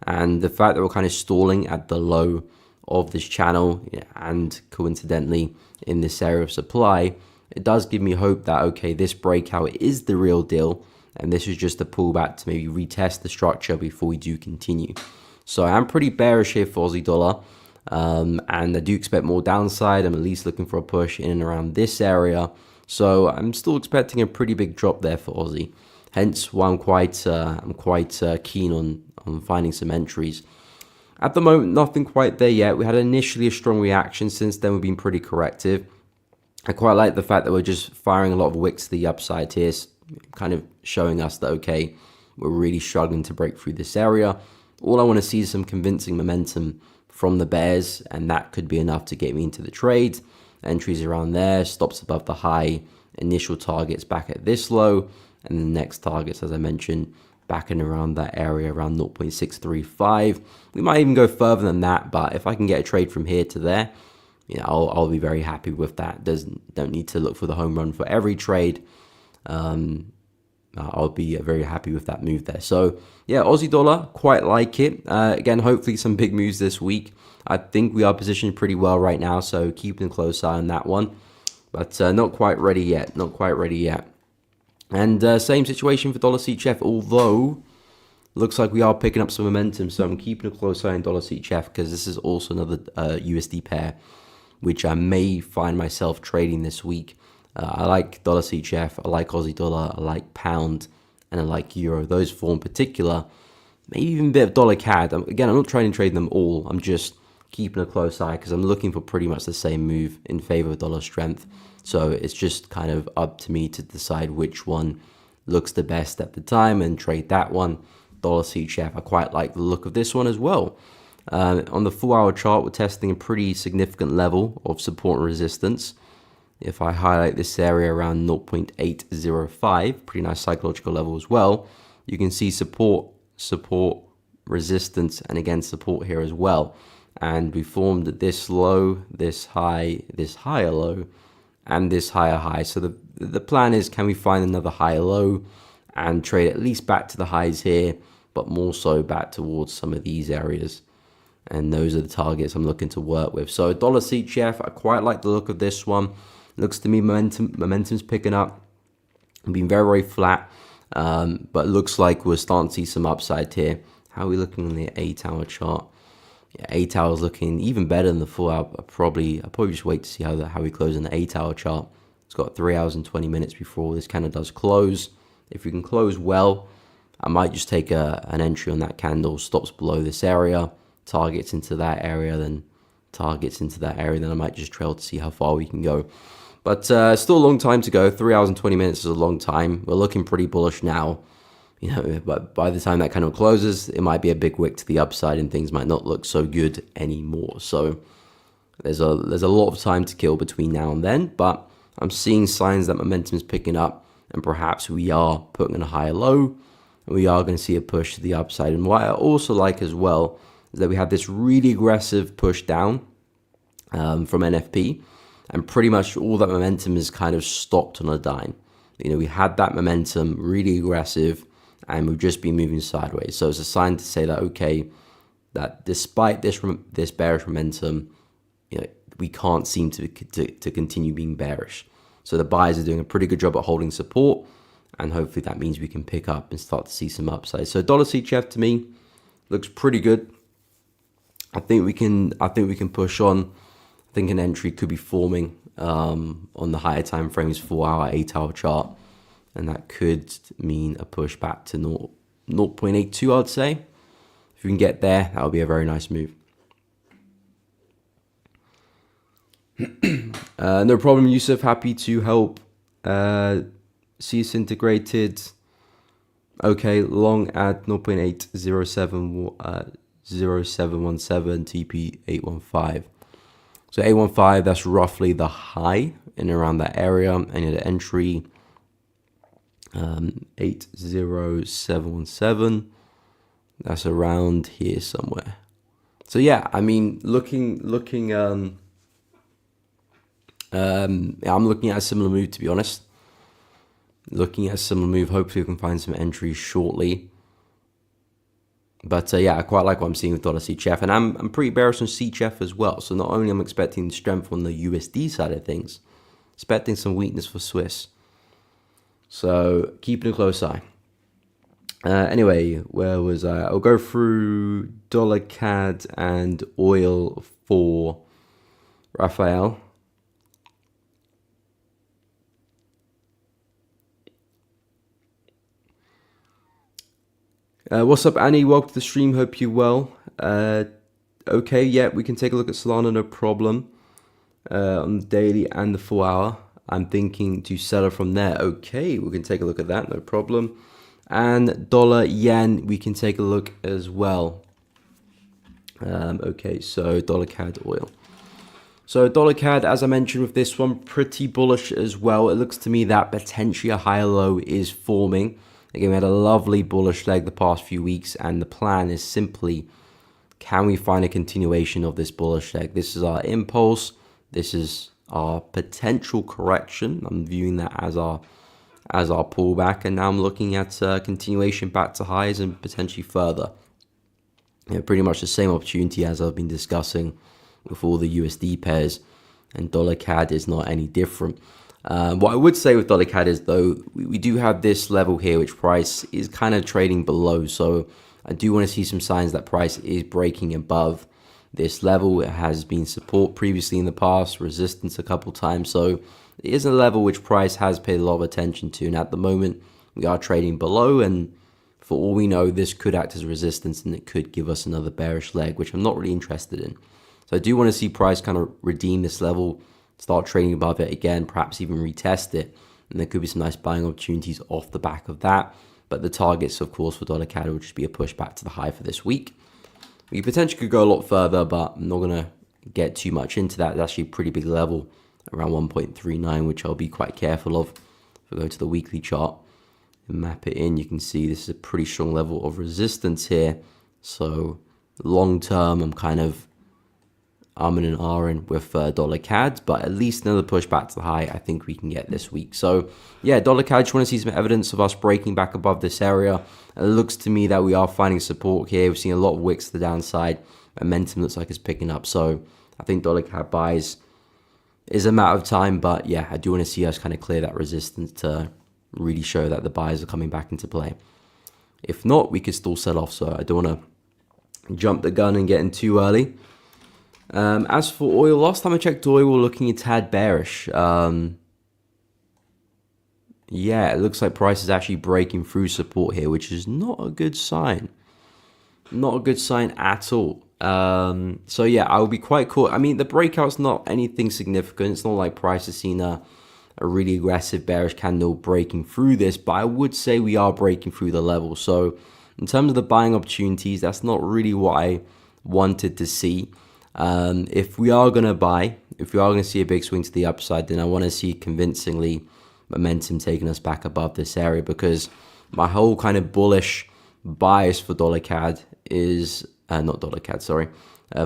And the fact that we're kind of stalling at the low of this channel, and coincidentally in this area of supply, it does give me hope that, okay, this breakout is the real deal, and this is just a pullback to maybe retest the structure before we do continue. So I'm pretty bearish here for Aussie dollar, and I do expect more downside. I'm at least looking for a push in and around this area. So I'm still expecting a pretty big drop there for Aussie. Hence why I'm quite keen on finding some entries. At the moment, nothing quite there yet. We had initially a strong reaction. Since then, we've been pretty corrective. I quite like the fact that we're just firing a lot of wicks to the upside here. kind of showing us that, okay, we're really struggling to break through this area. All I want to see is some convincing momentum from the bears, and that could be enough to get me into the trade. Entries around there, stops above the high, initial targets back at this low, and the next targets, as I mentioned, back in around that area, around 0.635. We might even go further than that, but if I can get a trade from here to there, I'll be very happy with that. Don't need to look for the home run for every trade. I'll be very happy with that move there. So yeah, Aussie dollar, quite like it. Again, hopefully some big moves this week. I think we are positioned pretty well right now, so keeping a close eye on that one. But not quite ready yet. Not quite ready yet. And same situation for dollar CHF, although looks like we are picking up some momentum. So I'm keeping a close eye on dollar CHF because this is also another USD pair, which I may find myself trading this week. I like dollar CHF, I like Aussie dollar, I like pound, and I like euro. Those four in particular, maybe even a bit of dollar CAD. Again, I'm not trying to trade them all. I'm just keeping a close eye because I'm looking for pretty much the same move in favor of dollar strength. So it's just kind of up to me to decide which one looks the best at the time and trade that one. Dollar CHF, I quite like the look of this one as well. On the 4-hour chart, we're testing a pretty significant level of support and resistance. If I highlight this area around 0.805, pretty nice psychological level as well, you can see support, resistance, and again support here as well. And we formed this low, this high, this higher low, and this higher high. So the plan is, can we find another higher low and trade at least back to the highs here, but more so back towards some of these areas. And those are the targets I'm looking to work with. So dollar CHF, I quite like the look of this one. Looks to me momentum's picking up. Been very, very flat, but looks like we're starting to see some upside here. How are we looking on the 8-hour chart? Yeah, 8 hours looking even better than the 4-hour. I'll probably just wait to see how we close on the 8-hour chart. It's got 3 hours and 20 minutes before this kind of does close. If we can close well, I might just take an entry on that candle. Stops below this area, targets into that area, then targets into that area. Then I might just trail to see how far we can go. But still a long time to go. 3 hours and 20 minutes is a long time. We're looking pretty bullish now. But by the time that kind of closes, it might be a big wick to the upside and things might not look so good anymore. So there's a lot of time to kill between now and then, but I'm seeing signs that momentum is picking up and perhaps we are putting in a higher low and we are going to see a push to the upside. And what I also like as well is that we have this really aggressive push down from NFP, and pretty much all that momentum is kind of stopped on a dime. We had that momentum really aggressive, and we've just been moving sideways. So it's a sign to say that, okay, that despite this bearish momentum, we can't seem to continue being bearish. So the buyers are doing a pretty good job at holding support, and hopefully that means we can pick up and start to see some upside. So dollar CHF to me looks pretty good. I think we can push on. I think an entry could be forming on the higher time frames, 4-hour, 8-hour chart. And that could mean a push back to 0.82, I'd say. If we can get there, that would be a very nice move. No problem, Yusuf. Happy to help. CS integrated. Okay, long at 0.807, 0717, TP 815. So 815, that's roughly the high in around that area. And the entry 80717, that's around here somewhere. So yeah, I mean, I'm looking at a similar move, to be honest. Looking at a similar move. Hopefully we can find some entries shortly. But yeah, I quite like what I'm seeing with dollar CHF, and I'm pretty bearish on CHF as well. So not only am I expecting strength on the USD side of things, expecting some weakness for Swiss. So keeping a close eye. Anyway, where was I? I'll go through dollar CAD and oil for Raphael. What's up, Annie? Welcome to the stream. Hope you're well. Okay, yeah, we can take a look at Solana, no problem. On the daily and the 4-hour. I'm thinking to sell it from there. Okay, we can take a look at that, no problem. And dollar yen, we can take a look as well. Okay, so dollar CAD oil. So dollar CAD, as I mentioned with this one, pretty bullish as well. It looks to me that potentially a higher low is forming. Again, we had a lovely bullish leg the past few weeks, and the plan is simply, can we find a continuation of this bullish leg? This is our impulse. This is our potential correction. I'm viewing that as our pullback, and now I'm looking at continuation back to highs and potentially further. Pretty much the same opportunity as I've been discussing with all the USD pairs, and dollar CAD is not any different. What I would say with dollar CAD is, though, we do have this level here, which price is kind of trading below. So I do want to see some signs that price is breaking above this level. It has been support previously in the past, resistance a couple times. So it is a level which price has paid a lot of attention to. And at the moment, we are trading below. And for all we know, this could act as resistance, and it could give us another bearish leg, which I'm not really interested in. So I do want to see price kind of redeem this level, start trading above it again, perhaps even retest it. And there could be some nice buying opportunities off the back of that. But the targets, of course, for dollar CAD will just be a push back to the high for this week. We potentially could go a lot further, but I'm not going to get too much into that. It's actually a pretty big level, around 1.39, which I'll be quite careful of. If we go to the weekly chart and map it in, you can see this is a pretty strong level of resistance here. So long term, I'm kind of in and ahhing with dollar CAD, but at least another push back to the high I think we can get this week. So yeah, dollar CAD, just want to see some evidence of us breaking back above this area. It looks to me that we are finding support here. We've seen a lot of wicks to the downside. Momentum looks like it's picking up. So I think dollar CAD buys is a matter of time, but yeah, I do want to see us kind of clear that resistance to really show that the buyers are coming back into play. If not, we could still sell off. So I don't want to jump the gun and get in too early. As for oil, last time I checked oil, we were looking a tad bearish. Yeah, it looks like price is actually breaking through support here, which is not a good sign. Not a good sign at all. So yeah, I will be quite cool. I mean, the breakout's not anything significant. It's not like price has seen a really aggressive bearish candle breaking through this, but I would say we are breaking through the level. So in terms of the buying opportunities, that's not really what I wanted to see. If we are going to buy, if we are going to see a big swing to the upside, then I want to see convincingly momentum taking us back above this area, because my whole kind of bullish bias for dollar CAD is, not dollar CAD, sorry,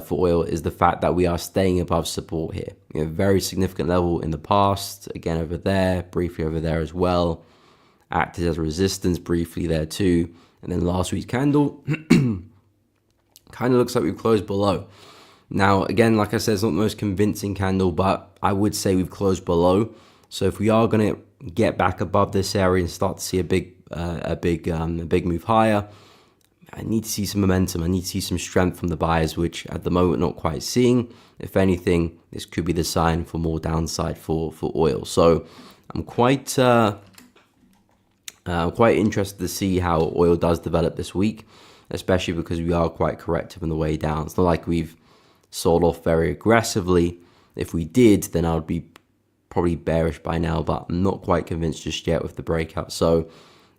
for oil, is the fact that we are staying above support here. Very significant level in the past, again over there, briefly over there as well, acted as resistance briefly there too, and then last week's candle kind of looks like we've closed below. Now, again, like I said, it's not the most convincing candle, but I would say we've closed below. So if we are going to get back above this area and start to see a big move higher, I need to see some momentum. I need to see some strength from the buyers, which at the moment not quite seeing. If anything, this could be the sign for more downside for oil. So I'm quite interested to see how oil does develop this week, especially because we are quite corrective on the way down. It's not like we've sold off very aggressively. If we did, then I would be probably bearish by now, but I'm not quite convinced just yet with the breakout. So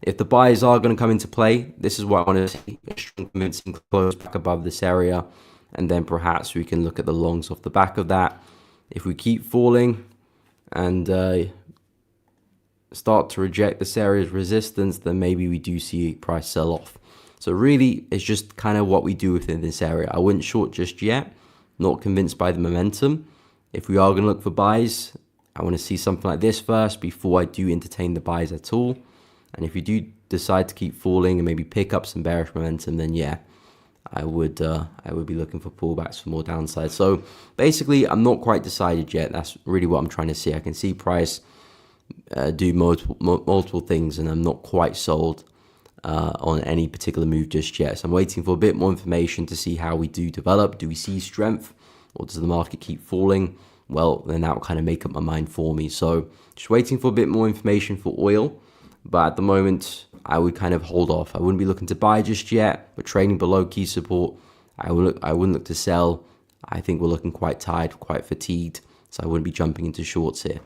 if the buyers are going to come into play, this is what I want to see: a strong convincing close back above this area, and then perhaps we can look at the longs off the back of that. If we keep falling and start to reject this area's resistance, then maybe we do see price sell off. So really, it's just kind of what we do within this area. I wouldn't short just yet. Not convinced by the momentum. If we are going to look for buys, I want to see something like this first before I do entertain the buys at all. And if you do decide to keep falling and maybe pick up some bearish momentum, then yeah, I would be looking for pullbacks for more downside. So basically, I'm not quite decided yet. That's really what I'm trying to see. I can see price do multiple things, and I'm not quite sold on any particular move just yet. So I'm waiting for a bit more information to see how we do develop. Do we see strength, or does the market keep falling? Well, then that will kind of make up my mind for me. So just waiting for a bit more information for oil. But at the moment, I would kind of hold off. I wouldn't be looking to buy just yet, but trading below key support, I wouldn't look to sell. I think we're looking quite tired, quite fatigued, so I wouldn't be jumping into shorts here.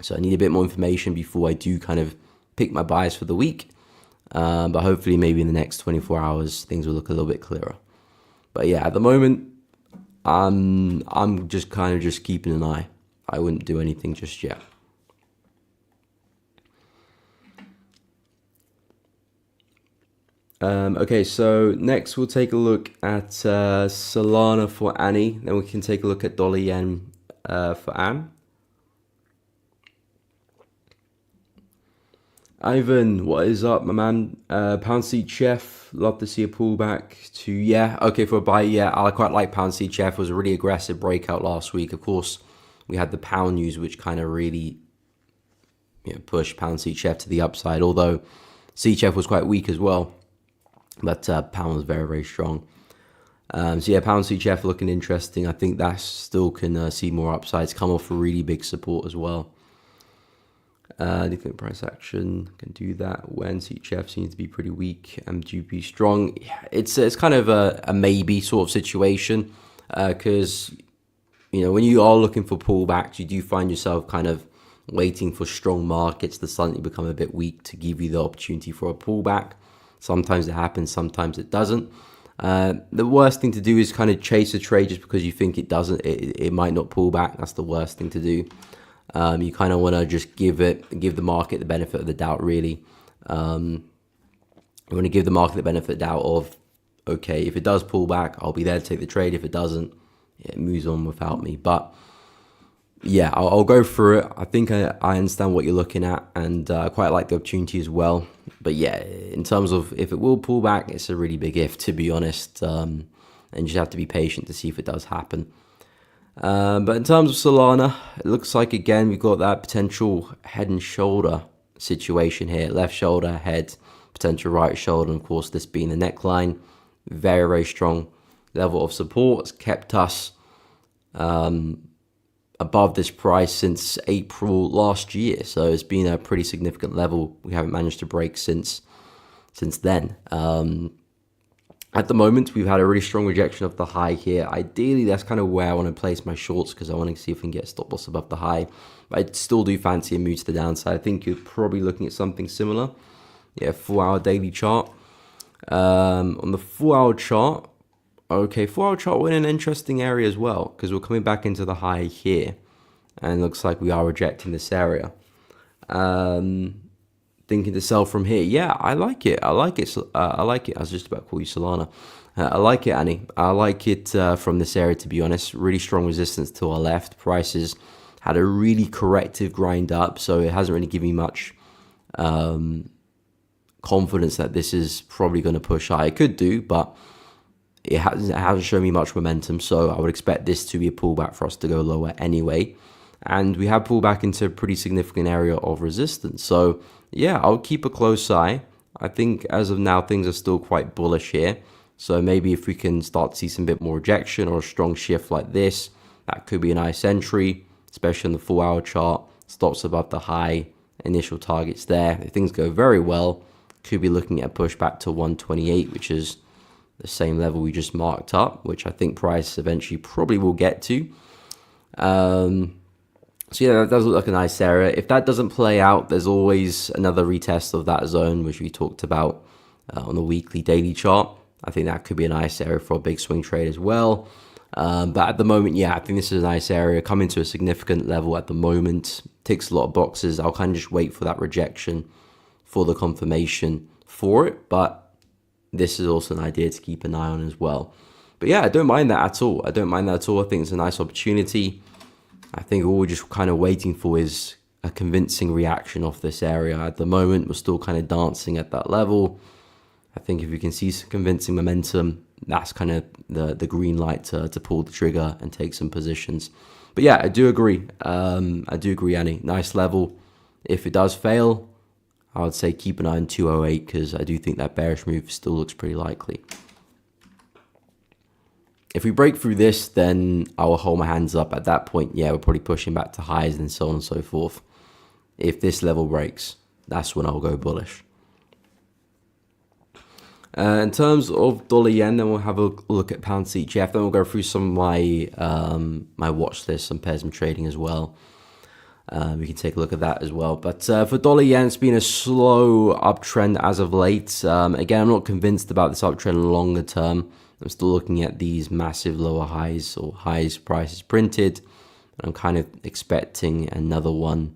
So I need a bit more information before I do kind of pick my buys for the week. But hopefully maybe in the next 24 hours, things will look a little bit clearer. But yeah, at the moment, I'm just kind of just keeping an eye. I wouldn't do anything just yet. Okay, so next we'll take a look at Solana for Annie. Then we can take a look at dollar yen for Anne. Ivan, what is up, my man? Pound Seed Chef, love to see a pullback to, yeah, okay, for a buy, yeah, I quite like Pound Seed Chef. It was a really aggressive breakout last week. Of course, we had the pound news, which kind of really pushed Pound Seed Chef to the upside, although Seed Chef was quite weak as well, but pound was very, very strong. So yeah, Pound Seed Chef looking interesting. I think that still can see more upsides, come off a really big support as well. Different price action can do that when CHF seems to be pretty weak and GP strong. Yeah, it's kind of a maybe sort of situation because when you are looking for pullbacks, you do find yourself kind of waiting for strong markets to suddenly become a bit weak to give you the opportunity for a pullback. Sometimes it happens, sometimes it doesn't. The worst thing to do is kind of chase a trade just because you think it might not pull back. That's the worst thing to do. You kind of want to just give the market the benefit of the doubt, really. You want to give the market the benefit of the doubt of, okay, if it does pull back, I'll be there to take the trade. If it doesn't, it moves on without me. But yeah, I'll go through it. I think I understand what you're looking at, and I quite like the opportunity as well. But yeah, in terms of if it will pull back, it's a really big if, to be honest. And you just have to be patient to see if it does happen. But in terms of Solana, it looks like, again, we've got that potential head and shoulder situation here. Left shoulder, head, potential right shoulder, and of course, this being the neckline. Very, very strong level of support. It's kept us above this price since April last year. So it's been a pretty significant level we haven't managed to break since then. At the moment, we've had a really strong rejection of the high here. Ideally, that's kind of where I want to place my shorts because I want to see if we can get a stop loss above the high. But I still do fancy a move to the downside. I think you're probably looking at something similar. Yeah, 4-hour daily chart. On the 4-hour chart, okay, 4-hour chart, we're in an interesting area as well because we're coming back into the high here. And it looks like we are rejecting this area. Thinking to sell from here. Yeah, I like it. I like it. I like it. I was just about to call you Solana. I like it, Annie. I like it from this area, to be honest. Really strong resistance to our left. Prices had a really corrective grind up, so it hasn't really given me much confidence that this is probably going to push high. It could do, but it hasn't shown me much momentum, so I would expect this to be a pullback for us to go lower anyway. And we have pulled back into a pretty significant area of resistance. So yeah, I'll keep a close eye. I think as of now, things are still quite bullish here. So maybe if we can start to see some bit more rejection or a strong shift like this, that could be a nice entry, especially on the 4-hour chart. Stops above the high, initial targets there. If things go very well, could be looking at a pushback to 128, which is the same level we just marked up, which I think price eventually probably will get to. So yeah, that does look like a nice area. If that doesn't play out, there's always another retest of that zone, which we talked about on the weekly daily chart. I think that could be a nice area for a big swing trade as well. But at the moment, yeah, I think this is a nice area. Coming to a significant level at the moment. Ticks a lot of boxes. I'll kind of just wait for that rejection for the confirmation for it. But this is also an idea to keep an eye on as well. But yeah, I don't mind that at all. I don't mind that at all. I think it's a nice opportunity. I think all we're just kind of waiting for is a convincing reaction off this area. At the moment, we're still kind of dancing at that level. I think if we can see some convincing momentum, that's kind of the green light to pull the trigger and take some positions. But yeah, I do agree. Annie. Nice level. If it does fail, I would say keep an eye on 208 because I do think that bearish move still looks pretty likely. If we break through this, then I will hold my hands up. At that point, yeah, we're probably pushing back to highs and so on and so forth. If this level breaks, that's when I'll go bullish. In terms of dollar yen, then we'll have a look at pound CHF. Then we'll go through some of my my watch list, some pairs I'm trading as well. We can take a look at that as well. But for dollar yen, it's been a slow uptrend as of late. Again, I'm not convinced about this uptrend longer term. I'm still looking at these massive lower highs or highest prices printed. And I'm kind of expecting another one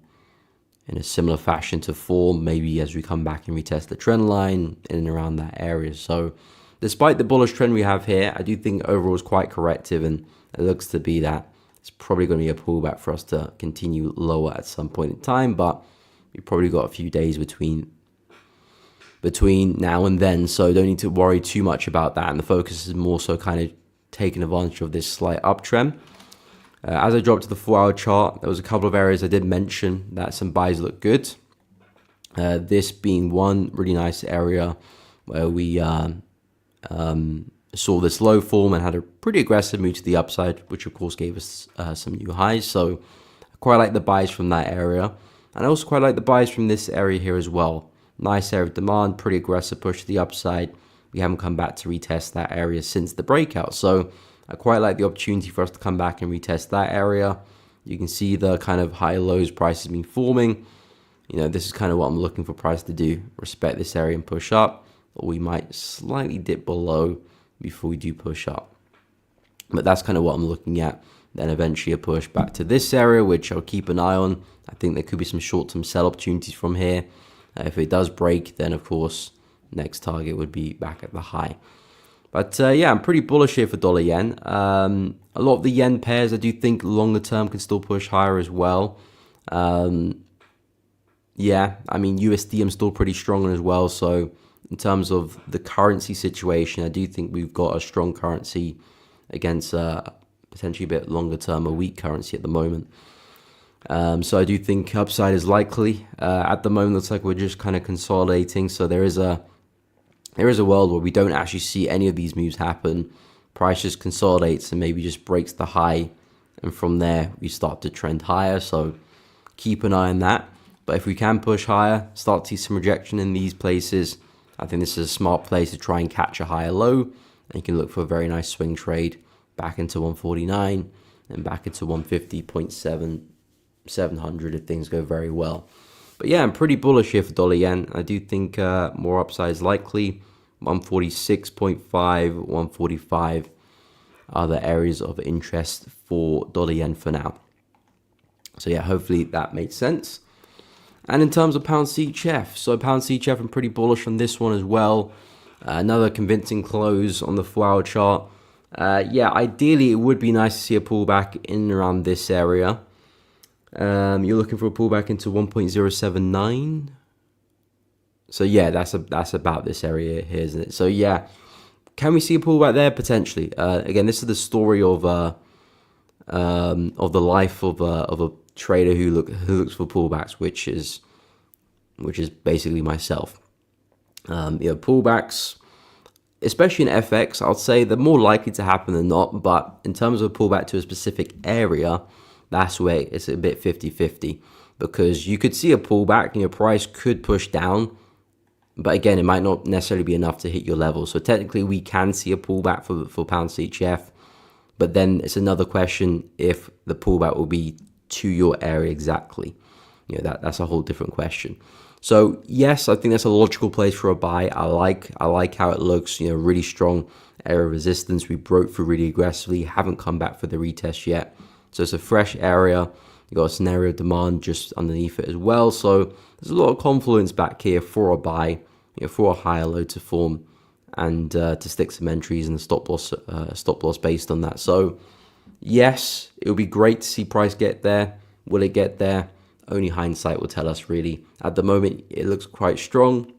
in a similar fashion to form, maybe as we come back and retest the trend line in and around that area. So despite the bullish trend we have here, I do think overall is quite corrective, and it looks to be that it's probably going to be a pullback for us to continue lower at some point in time, but we've probably got a few days between now and then, so don't need to worry too much about that. And the focus is more so kind of taking advantage of this slight uptrend. As I dropped to the 4-hour chart, there was a couple of areas I did mention that some buys look good. This being one really nice area where we saw this low form and had a pretty aggressive move to the upside, which of course gave us some new highs. So I quite like the buys from that area. And I also quite like the buys from this area here as well. Nice area of demand, pretty aggressive push to the upside. We haven't come back to retest that area since the breakout. So I quite like the opportunity for us to come back and retest that area. You can see the kind of high lows prices been forming. You know, this is kind of what I'm looking for price to do. Respect this area and push up, or we might slightly dip below before we do push up. But that's kind of what I'm looking at. Then eventually a push back to this area, which I'll keep an eye on. I think there could be some short-term sell opportunities from here. If it does break, then of course, next target would be back at the high. But yeah, I'm pretty bullish here for dollar yen. A lot of the yen pairs, I do think longer term can still push higher as well. Yeah, I mean, USD I'm still pretty strong on as well. So in terms of the currency situation, I do think we've got a strong currency against potentially a bit longer term, a weak currency at the moment. So I do think upside is likely. At the moment, looks like we're just kind of consolidating. So there is a world where we don't actually see any of these moves happen. Price just consolidates and maybe just breaks the high, and from there we start to trend higher. So keep an eye on that. But if we can push higher, start to see some rejection in these places, I think this is a smart place to try and catch a higher low, and you can look for a very nice swing trade back into 149 and back into 150.700 if things go very well. But yeah, I'm pretty bullish here for dollar yen. I do think more upside is likely. 146.5, 145 are the areas of interest for dollar yen for now. So yeah, hopefully that made sense. And in terms of pound CHF, so pound CHF, I'm pretty bullish on this one as well. Another convincing close on the 4-hour chart. Yeah, ideally it would be nice to see a pullback in and around this area. You're looking for a pullback into 1.079. So yeah, that's about this area here, isn't it? So yeah, can we see a pullback there potentially? Again, this is the story of the life of a trader who looks for pullbacks, which is basically myself. Pullbacks, especially in FX, I'll say they're more likely to happen than not. But in terms of a pullback to a specific area, that's where it's a bit 50-50, because you could see a pullback and your price could push down, but again, it might not necessarily be enough to hit your level. So technically we can see a pullback for pound CHF, but then it's another question if the pullback will be to your area exactly. That's a whole different question. So yes, I think that's a logical place for a buy. I like how it looks, really strong area of resistance. We broke through really aggressively, haven't come back for the retest yet. So it's a fresh area. You got a scenario of demand just underneath it as well. So there's a lot of confluence back here for a buy, for a higher low to form, and to stick some entries and a stop loss based on that. So yes, it would be great to see price get there. Will it get there? Only hindsight will tell us, really. At the moment, it looks quite strong.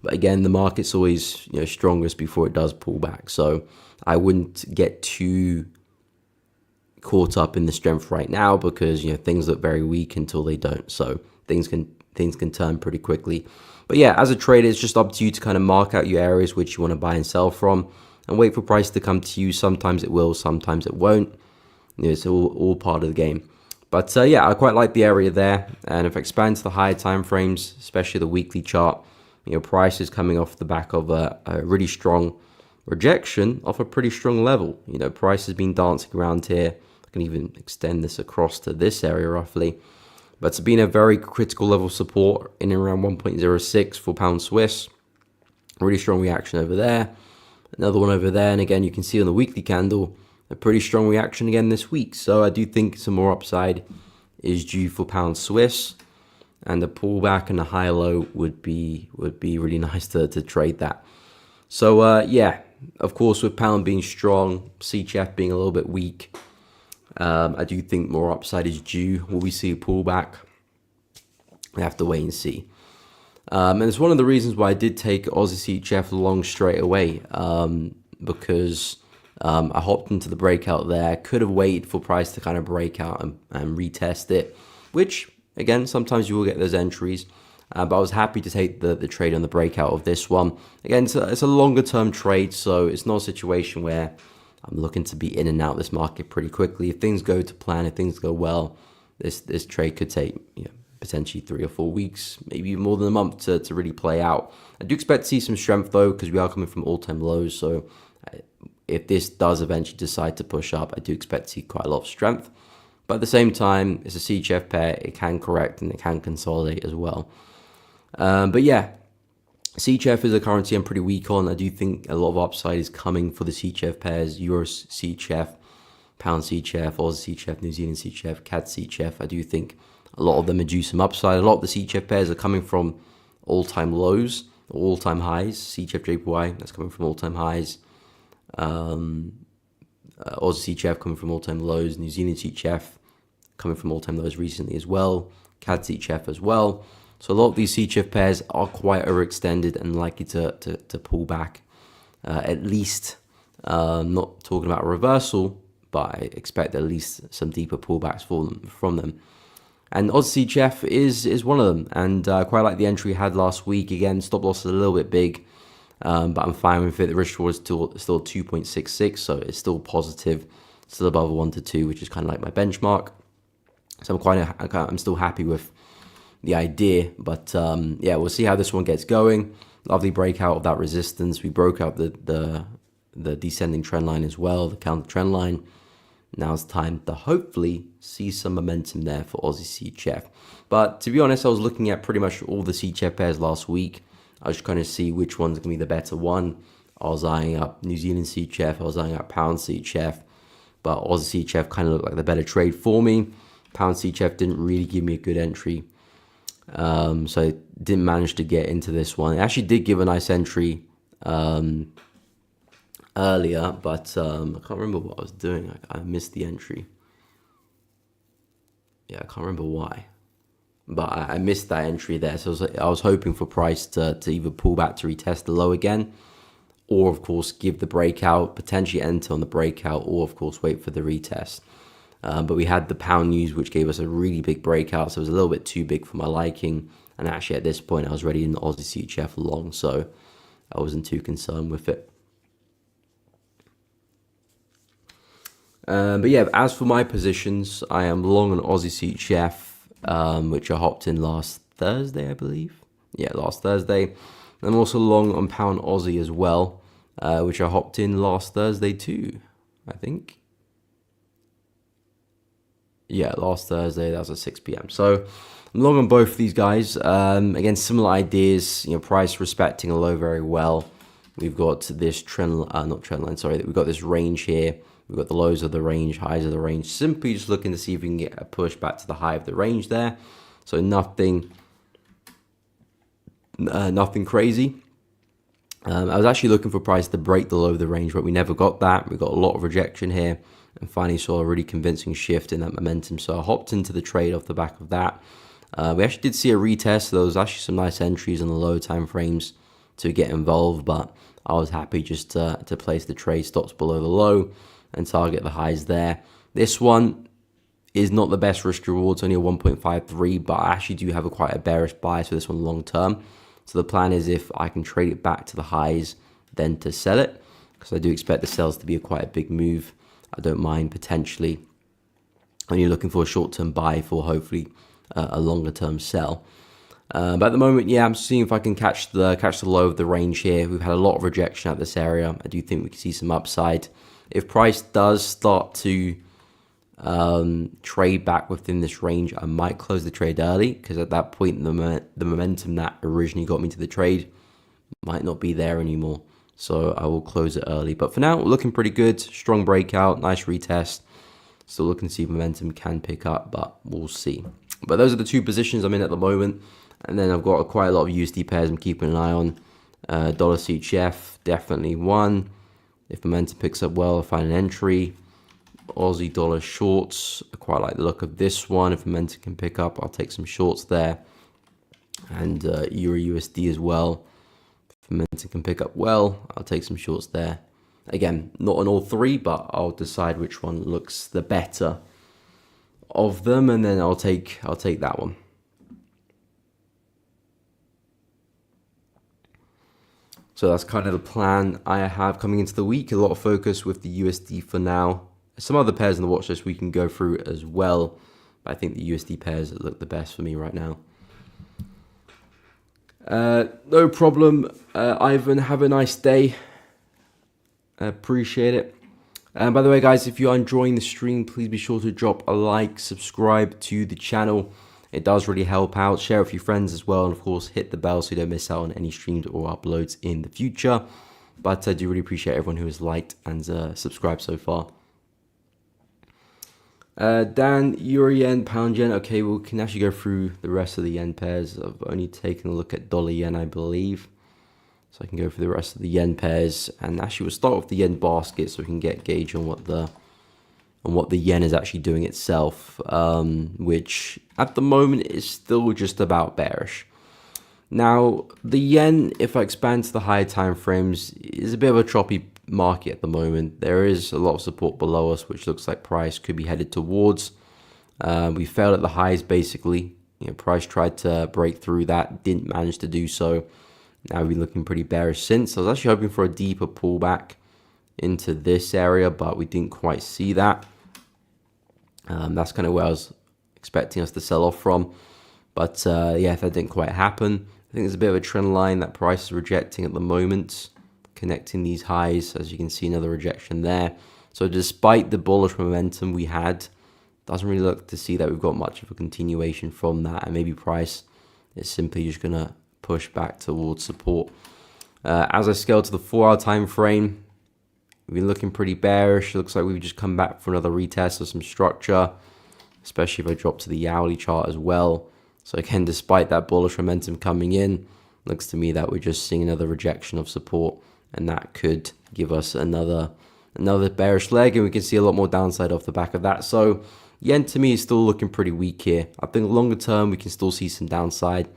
But again, the market's always strongest before it does pull back. So I wouldn't get too caught up in the strength right now, because things look very weak until they don't. So things can turn pretty quickly. But yeah, as a trader, it's just up to you to kind of mark out your areas which you want to buy and sell from, and wait for price to come to you. Sometimes it will, sometimes it won't. It's all part of the game. But yeah, I quite like the area there. And if I expand to the higher time frames, especially the weekly chart, price is coming off the back of a really strong rejection off a pretty strong level. Price has been dancing around here I can even extend this across to this area roughly. But it's been a very critical level of support in and around 1.06 for pound Swiss. Really strong reaction over there. Another one over there. And again, you can see on the weekly candle, a pretty strong reaction again this week. So I do think some more upside is due for pound Swiss. And the pullback and the high low would be really nice to trade that. So yeah, of course, with pound being strong, CHF being a little bit weak, I do think more upside is due. Will we see a pullback? We have to wait and see. And it's one of the reasons why I did take Aussie CHF long straight away, because I hopped into the breakout there. Could have waited for price to kind of break out and retest it, which again, sometimes you will get those entries. But I was happy to take the trade on the breakout of this one. Again, it's a longer term trade, so it's not a situation where I'm looking to be in and out this market pretty quickly. If things go to plan, if things go well, this trade could take potentially 3 or 4 weeks, maybe even more than a month to really play out. I do expect to see some strength though, because we are coming from all-time lows. So if this does eventually decide to push up, I do expect to see quite a lot of strength. But at the same time, it's a CHF pair. It can correct and it can consolidate as well. But yeah, CHF is a currency I'm pretty weak on. I do think a lot of upside is coming for the CHF pairs, Euro CHF, Pound CHF, Aussie CHF, New Zealand CHF, CAD CHF. I do think a lot of them are due some upside. A lot of the CHF pairs are coming from all-time lows or all-time highs. CHF JPY, that's coming from all-time highs. Aussie CHF coming from all-time lows. New Zealand CHF coming from all-time lows recently as well. CAD CHF as well. So a lot of these CHF pairs are quite overextended and likely to pull back. At least, not talking about a reversal, but I expect at least some deeper pullbacks from them. And Aussie CHF is one of them. And I quite like the entry I had last week. Again, stop loss is a little bit big, but I'm fine with it. The risk reward is still 2.66, so it's still positive, still above a 1 to 2, which is kind of like my benchmark. So I'm still happy with the idea, but yeah, we'll see how this one gets going. Lovely breakout of that resistance. We broke out the descending trend line as well, the counter trend line. Now it's time to hopefully see some momentum there for Aussie CHF. But to be honest, I was looking at pretty much all the CHF pairs last week. I was trying to see which one's gonna be the better one. I was eyeing up New Zealand CHF, I was eyeing up Pound CHF, but Aussie CHF kind of looked like the better trade for me. Pound CHF didn't really give me a good entry. So I didn't manage to get into this one. It actually did give a nice entry earlier, but I can't remember what I was doing. I missed the entry. Yeah, I can't remember why, but I missed that entry there. So I was hoping for price to either pull back to retest the low again, or of course give the breakout, potentially enter on the breakout, or of course wait for the retest. But we had the pound news, which gave us a really big breakout, so it was a little bit too big for my liking. And actually, at this point, I was ready in the Aussie CHF long, so I wasn't too concerned with it. But yeah, as for my positions, I am long on Aussie CHF, which I hopped in last Thursday, I believe. Yeah, last Thursday. I'm also long on Pound Aussie as well, which I hopped in last Thursday too, I think. Yeah, last Thursday, that was at 6 p.m. So I'm long on both of these guys. Again, similar ideas, price respecting a low very well. We've got this we've got this range here. We've got the lows of the range, highs of the range. Simply just looking to see if we can get a push back to the high of the range there. So nothing crazy. I was actually looking for price to break the low of the range, but we never got that. We got a lot of rejection here, and finally saw a really convincing shift in that momentum. So I hopped into the trade off the back of that. We actually did see a retest, so there was actually some nice entries on the low time frames to get involved, but I was happy just to place the trade stops below the low and target the highs there. This one is not the best risk reward, it's only a 1.53, but I actually do have quite a bearish bias for this one long term. So the plan is if I can trade it back to the highs, then to sell it, because I do expect the sells to be quite a big move. I don't mind potentially only looking for a short-term buy for hopefully a longer-term sell. But at the moment, yeah, I'm seeing if I can catch the low of the range here. We've had a lot of rejection at this area. I do think we can see some upside. If price does start to trade back within this range, I might close the trade early, because at that point the momentum that originally got me to the trade might not be there anymore. So I will close it early. But for now, looking pretty good. Strong breakout, nice retest. Still looking to see if momentum can pick up, but we'll see. But those are the two positions I'm in at the moment. And then I've got quite a lot of USD pairs I'm keeping an eye on. Dollar CHF, definitely one. If momentum picks up well, I'll find an entry. Aussie dollar shorts, I quite like the look of this one. If momentum can pick up, I'll take some shorts there. And Euro USD as well. If momentum can pick up well, I'll take some shorts there. Again, not on all three, but I'll decide which one looks the better of them, and then I'll take that one. So that's kind of the plan I have coming into the week. A lot of focus with the USD for now. Some other pairs in the watch list we can go through as well, but I think the USD pairs look the best for me right now. No problem, Ivan. Have a nice day. Appreciate it. And by the way, guys, if you are enjoying the stream, please be sure to drop a like, subscribe to the channel. It does really help out. Share it with your friends as well. And of course, hit the bell so you don't miss out on any streams or uploads in the future. But I do really appreciate everyone who has liked and subscribed so far. Dan, Euro yen, pound yen. Okay, we can actually go through the rest of the yen pairs. I've only taken a look at dollar yen, I believe. So I can go through the rest of the yen pairs, and actually we'll start with the yen basket so we can get a gauge on what the yen is actually doing itself, which at the moment is still just about bearish. Now the yen, if I expand to the higher time frames, is a bit of a choppy market at the moment. There is a lot of support below us, which looks like price could be headed towards. We failed at the highs basically. Price tried to break through that, didn't manage to do so. Now we've been looking pretty bearish since. I was actually hoping for a deeper pullback into this area, but we didn't quite see that. That's kind of where I was expecting us to sell off from. But yeah, that didn't quite happen. I think there's a bit of a trend line that price is rejecting at the moment, connecting these highs. As you can see, another rejection there. So despite the bullish momentum we had, doesn't really look to see that we've got much of a continuation from that. And maybe price is simply just going to push back towards support. As I scale to the 4-hour time frame, we've been looking pretty bearish. Looks like we've just come back for another retest of some structure, especially if I drop to the hourly chart as well. So again, despite that bullish momentum coming in, looks to me that we're just seeing another rejection of support, and that could give us another bearish leg, and we can see a lot more downside off the back of that. So yen to me is still looking pretty weak here. I think longer term we can still see some downside.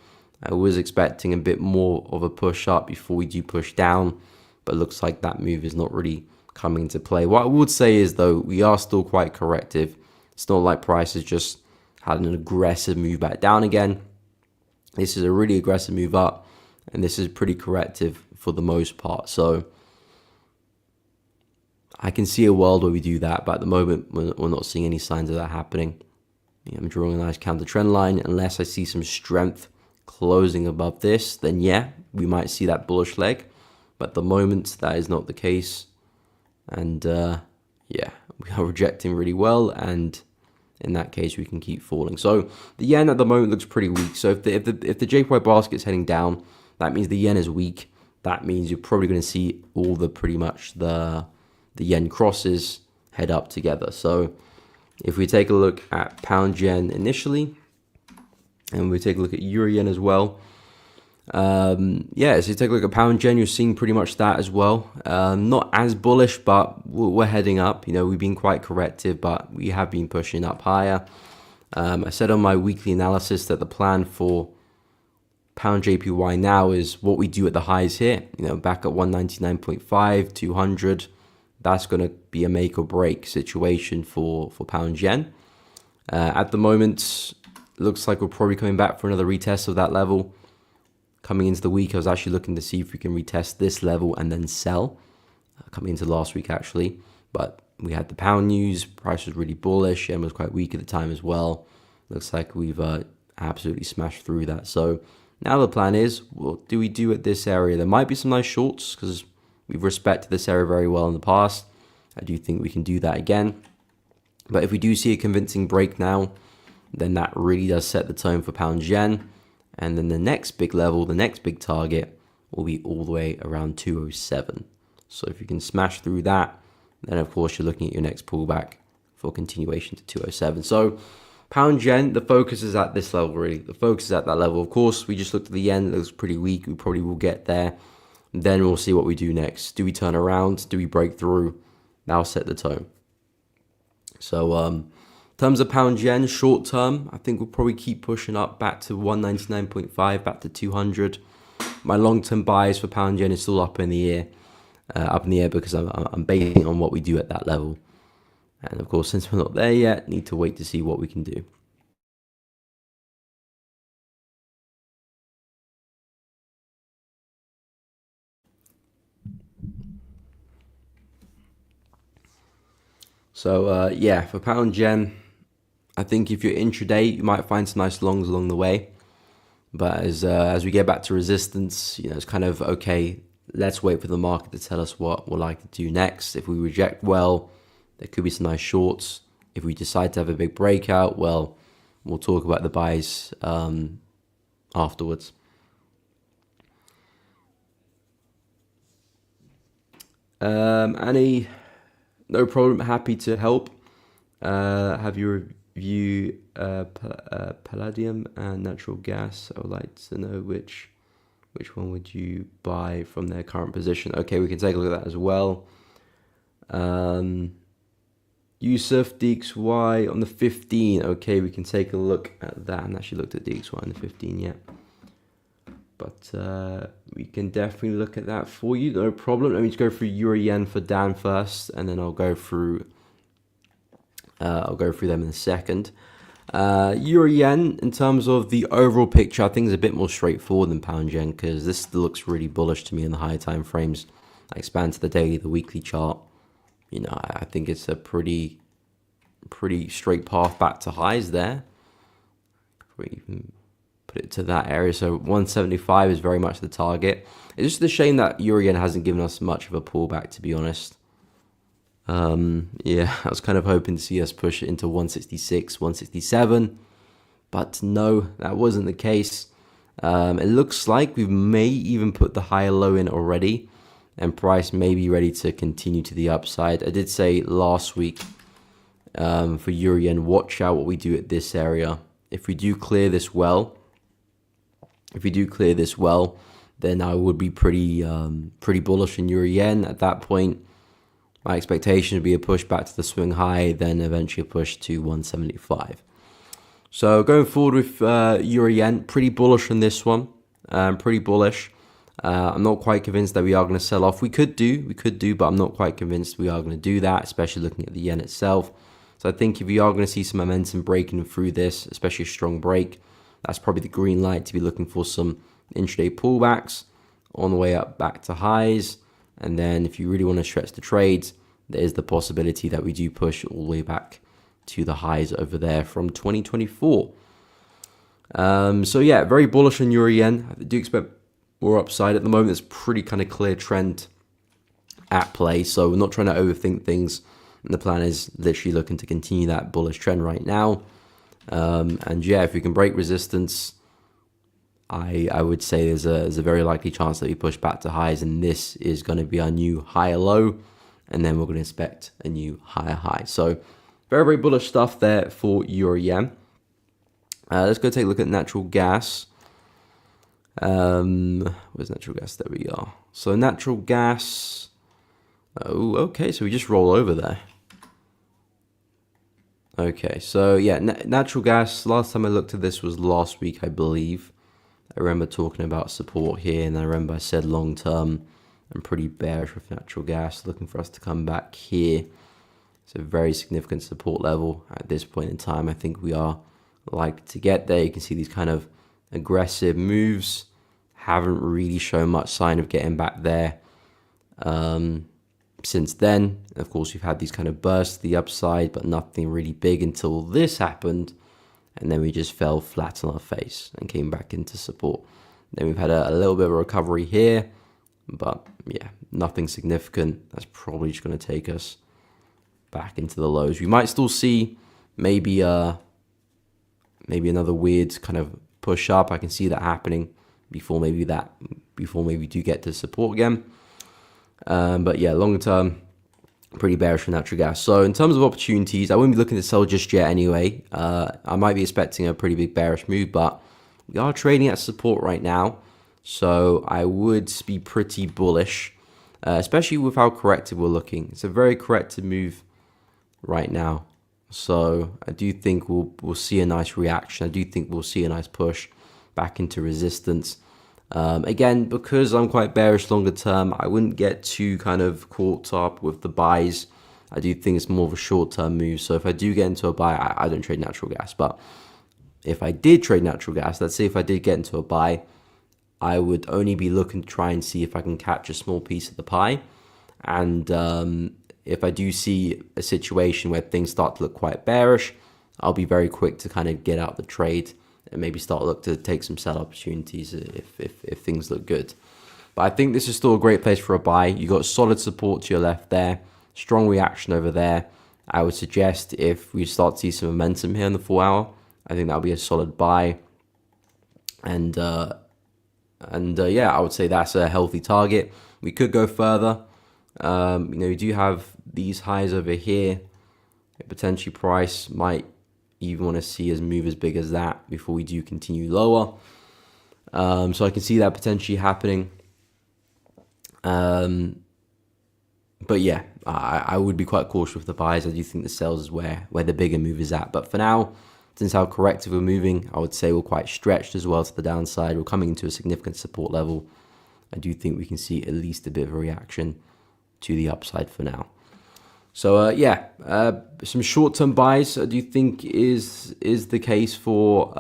I was expecting a bit more of a push up before we do push down, but looks like that move is not really coming into play. What I would say is, though, we are still quite corrective. It's not like price has just had an aggressive move back down again. This is a really aggressive move up, and this is pretty corrective for the most part. So I can see a world where we do that, but at the moment we're not seeing any signs of that happening. I'm drawing a nice counter trend line. Unless I see some strength closing above this, then yeah, we might see that bullish leg, but at the moment that is not the case. And yeah, we are rejecting really well, and in that case we can keep falling. So the yen at the moment looks pretty weak. So if the JPY basket is heading down, that means the yen is weak. That means you're probably going to see all pretty much the yen crosses head up together. So if we take a look at pound yen initially, and we take a look at euro yen as well. Yeah, so you take a look at pound yen, you're seeing pretty much that as well. Not as bullish, but we're heading up. We've been quite corrective, but we have been pushing up higher. I said on my weekly analysis that the plan for pound JPY now is what we do at the highs here. Back at 199.5, 200. That's going to be a make or break situation for pound yen. At the moment, looks like we're probably coming back for another retest of that level. Coming into the week, I was actually looking to see if we can retest this level and then sell. Coming into last week, actually. But we had the pound news. Price was really bullish. Yen was quite weak at the time as well. Looks like we've absolutely smashed through that. So now the plan is, what do we do at this area? There might be some nice shorts because we've respected this area very well in the past. I do think we can do that again. But if we do see a convincing break now, then that really does set the tone for pound yen. And then the next big level, the next big target will be all the way around 207. So if you can smash through that, then of course you're looking at your next pullback for continuation to 207. So pound yen, the focus is at this level really. The focus is at that level. Of course, we just looked at the yen, it looks pretty weak. We probably will get there. Then we'll see what we do next. Do we turn around? Do we break through? That'll set the tone. So in terms of pound yen, short term, I think we'll probably keep pushing up back to 199.5, back to 200. My long-term bias for pound yen is still up in the air. Because I'm basing on what we do at that level. And of course, since we're not there yet, need to wait to see what we can do. So yeah, for pound yen, I think if you're intraday, you might find some nice longs along the way. But as we get back to resistance, it's kind of okay. Let's wait for the market to tell us what we'll like to do next. If we reject, well, there could be some nice shorts. If we decide to have a big breakout, well, we'll talk about the buys afterwards. Annie, no problem. Happy to help. Have you review palladium and natural gas? I would like to know which one would you buy from their current position. Okay, we can take a look at that as well. Yusuf, DXY on the 15. Okay, we can take a look at that. I haven't actually looked at DXY on the 15 yet. But we can definitely look at that for you, no problem. Let me just go through Euro Yen for Dan first, and then I'll go through them in a second. Euro Yen, in terms of the overall picture, I think is a bit more straightforward than pound yen, because this still looks really bullish to me in the higher time frames. I expand to the daily, the weekly chart. I think it's a pretty straight path back to highs there. We even put it to that area. So 175 is very much the target. It's just a shame that Euro Yen hasn't given us much of a pullback, to be honest. Yeah, I was kind of hoping to see us push it into 166, 167, but no, that wasn't the case. It looks like we may even put the higher low in already, and price may be ready to continue to the upside. I did say last week for Euro Yen, watch out what we do at this area. If we do clear this well, then I would be pretty bullish in Euro Yen at that point. My expectation would be a push back to the swing high, then eventually a push to 175. So going forward with Euro Yen, pretty bullish on this one. Pretty bullish. I'm not quite convinced that we are going to sell off. We could do, but I'm not quite convinced we are going to do that, especially looking at the yen itself. So I think if we are going to see some momentum breaking through this, especially a strong break, that's probably the green light to be looking for some intraday pullbacks on the way up back to highs. And then if you really want to stretch the trades, there is the possibility that we do push all the way back to the highs over there from 2024. So yeah, very bullish on Euro Yen. I do expect more upside. At the moment, there's pretty kind of clear trend at play. So we're not trying to overthink things. And the plan is literally looking to continue that bullish trend right now. And yeah, if we can break resistance, I would say there's a very likely chance that we push back to highs, and this is going to be our new higher low, and then we're going to expect a new higher high. So very, very bullish stuff there for Euro Yen. Let's go take a look at natural gas. Where's natural gas? There we are. So natural gas. Oh, okay. So we just roll over there. Okay. So yeah, natural gas. Last time I looked at this was last week, I believe. I remember talking about support here, and I remember I said long term, I'm pretty bearish with natural gas, looking for us to come back here. It's a very significant support level at this point in time. I think we are likely to get there. You can see these kind of aggressive moves haven't really shown much sign of getting back there since then. Of course, we've had these kind of bursts to the upside, but nothing really big until this happened. And then we just fell flat on our face and came back into support. Then we've had a little bit of a recovery here, but yeah, nothing significant. That's probably just going to take us back into the lows. We might still see maybe another weird kind of push up. I can see that happening before maybe we do get to support again. But yeah, longer term, pretty bearish for natural gas. So in terms of opportunities, I wouldn't be looking to sell just yet anyway. I might be expecting a pretty big bearish move, but we are trading at support right now. So I would be pretty bullish, especially with how corrective we're looking. It's a very corrective move right now. So I do think we'll see a nice reaction. I do think we'll see a nice push back into resistance. Again, because I'm quite bearish longer term, I wouldn't get too kind of caught up with the buys. I do think it's more of a short-term move. So if I do get into a buy, I don't trade natural gas. But if I did trade natural gas, let's say if I did get into a buy, I would only be looking to try and see if I can catch a small piece of the pie. And if I do see a situation where things start to look quite bearish, I'll be very quick to kind of get out the trade and maybe look to take some sell opportunities if things look good. But I think this is still a great place for a buy. You got solid support to your left there, strong reaction over there. I would suggest if we start to see some momentum here in the 4 hour, I think that'll be a solid buy. And yeah, I would say that's a healthy target. We could go further. We do have these highs over here. Potentially price might even want to see us move as big as that before we do continue lower. So I can see that potentially happening. But yeah, I would be quite cautious with the buys. I do think the sells is where the bigger move is at. But for now, since how corrective we're moving, I would say we're quite stretched as well to the downside. We're coming into a significant support level. I do think we can see at least a bit of a reaction to the upside for now. So yeah, some short-term buys I do think is the case for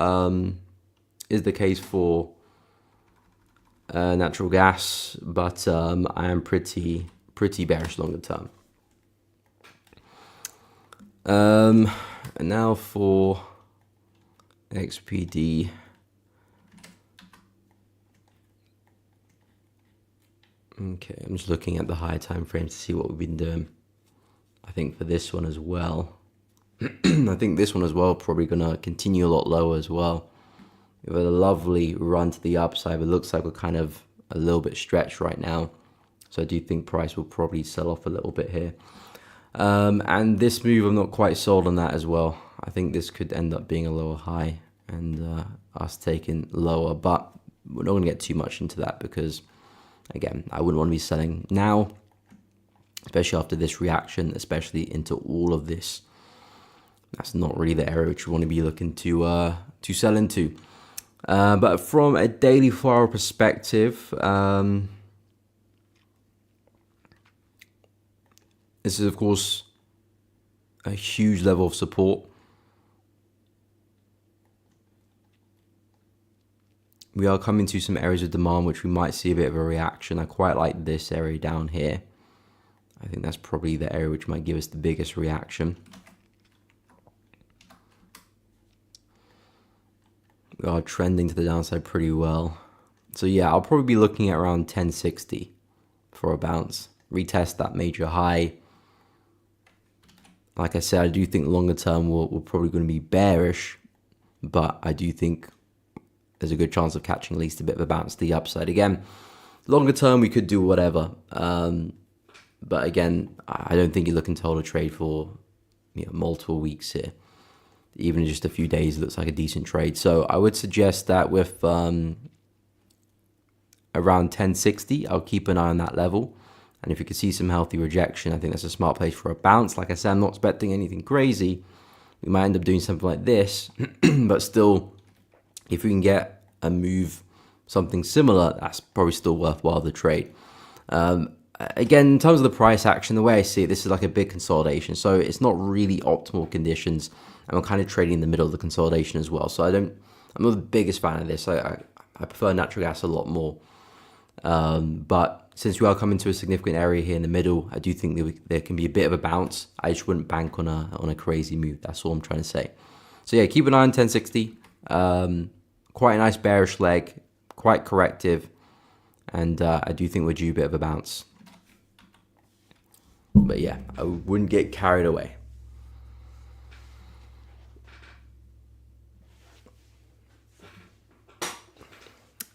natural gas, but I am pretty bearish longer term. And now for XPD. Okay, I'm just looking at the higher time frames to see what we've been doing. I think for this one as well, probably going to continue a lot lower as well. We've had a lovely run to the upside, but it looks like we're kind of a little bit stretched right now. So I do think price will probably sell off a little bit here. And this move, I'm not quite sold on that as well. I think this could end up being a lower high and us taking lower, but we're not going to get too much into that because, again, I wouldn't want to be selling now, especially after this reaction, especially into all of this. That's not really the area which you want to be looking to sell into. But from a daily 4 hour perspective, this is, of course, a huge level of support. We are coming to some areas of demand which we might see a bit of a reaction. I quite like this area down here. I think that's probably the area which might give us the biggest reaction. We are trending to the downside pretty well. So yeah, I'll probably be looking at around 1060 for a bounce. Retest that major high. Like I said, I do think longer term we're probably going to be bearish, but I do think there's a good chance of catching at least a bit of a bounce to the upside. Again, longer term we could do whatever. But again, I don't think you're looking to hold a trade for multiple weeks here. Even just a few days looks like a decent trade. So I would suggest that with around 1060, I'll keep an eye on that level. And if you can see some healthy rejection, I think that's a smart place for a bounce. Like I said, I'm not expecting anything crazy. We might end up doing something like this. But still, if we can get a move, something similar, that's probably still worthwhile the trade. Again, in terms of the price action, the way I see it, this is like a big consolidation. So it's not really optimal conditions. And we're kind of trading in the middle of the consolidation as well. So I'm not the biggest fan of this. I prefer natural gas a lot more. But since we are coming to a significant area here in the middle, I do think there can be a bit of a bounce. I just wouldn't bank on a crazy move. That's all I'm trying to say. So yeah, keep an eye on 1060. Quite a nice bearish leg, quite corrective. And I do think we're due a bit of a bounce. But yeah, I wouldn't get carried away.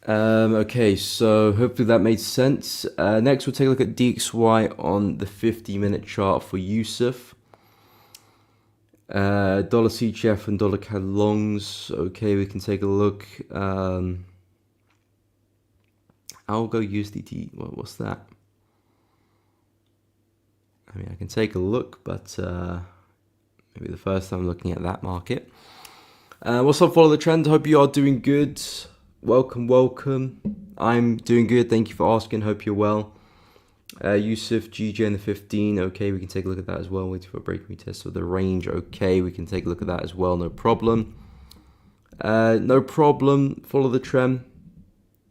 Okay, so hopefully that made sense. Next, we'll take a look at DXY on the 50-minute chart for Yusuf. Dollar CHF and dollar CAD longs. Okay, we can take a look. Algo USDT. What's that? I mean, I can take a look, but maybe the first time looking at that market. What's up, follow the trend? Hope you are doing good. Welcome. I'm doing good. Thank you for asking. Hope you're well. Yusuf, GJ in the 15. Okay, we can take a look at that as well. Waiting for a break retest of the range. Okay, we can take a look at that as well. No problem. No problem. Follow the trend.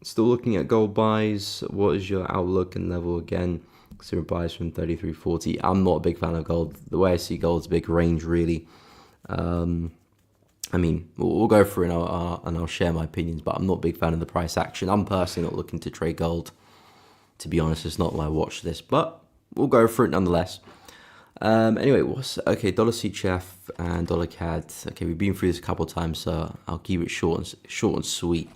Still looking at gold buys. What is your outlook and level again? Considering buys from 33.40. I'm not a big fan of gold. The way I see gold is a big range, really. I mean, we'll go through and I'll share my opinions, but I'm not a big fan of the price action. I'm personally not looking to trade gold. To be honest, it's not why I watch this, but we'll go through it nonetheless. Anyway, dollar CHF and dollar CAD. Okay, we've been through this a couple of times, so I'll keep it short and sweet.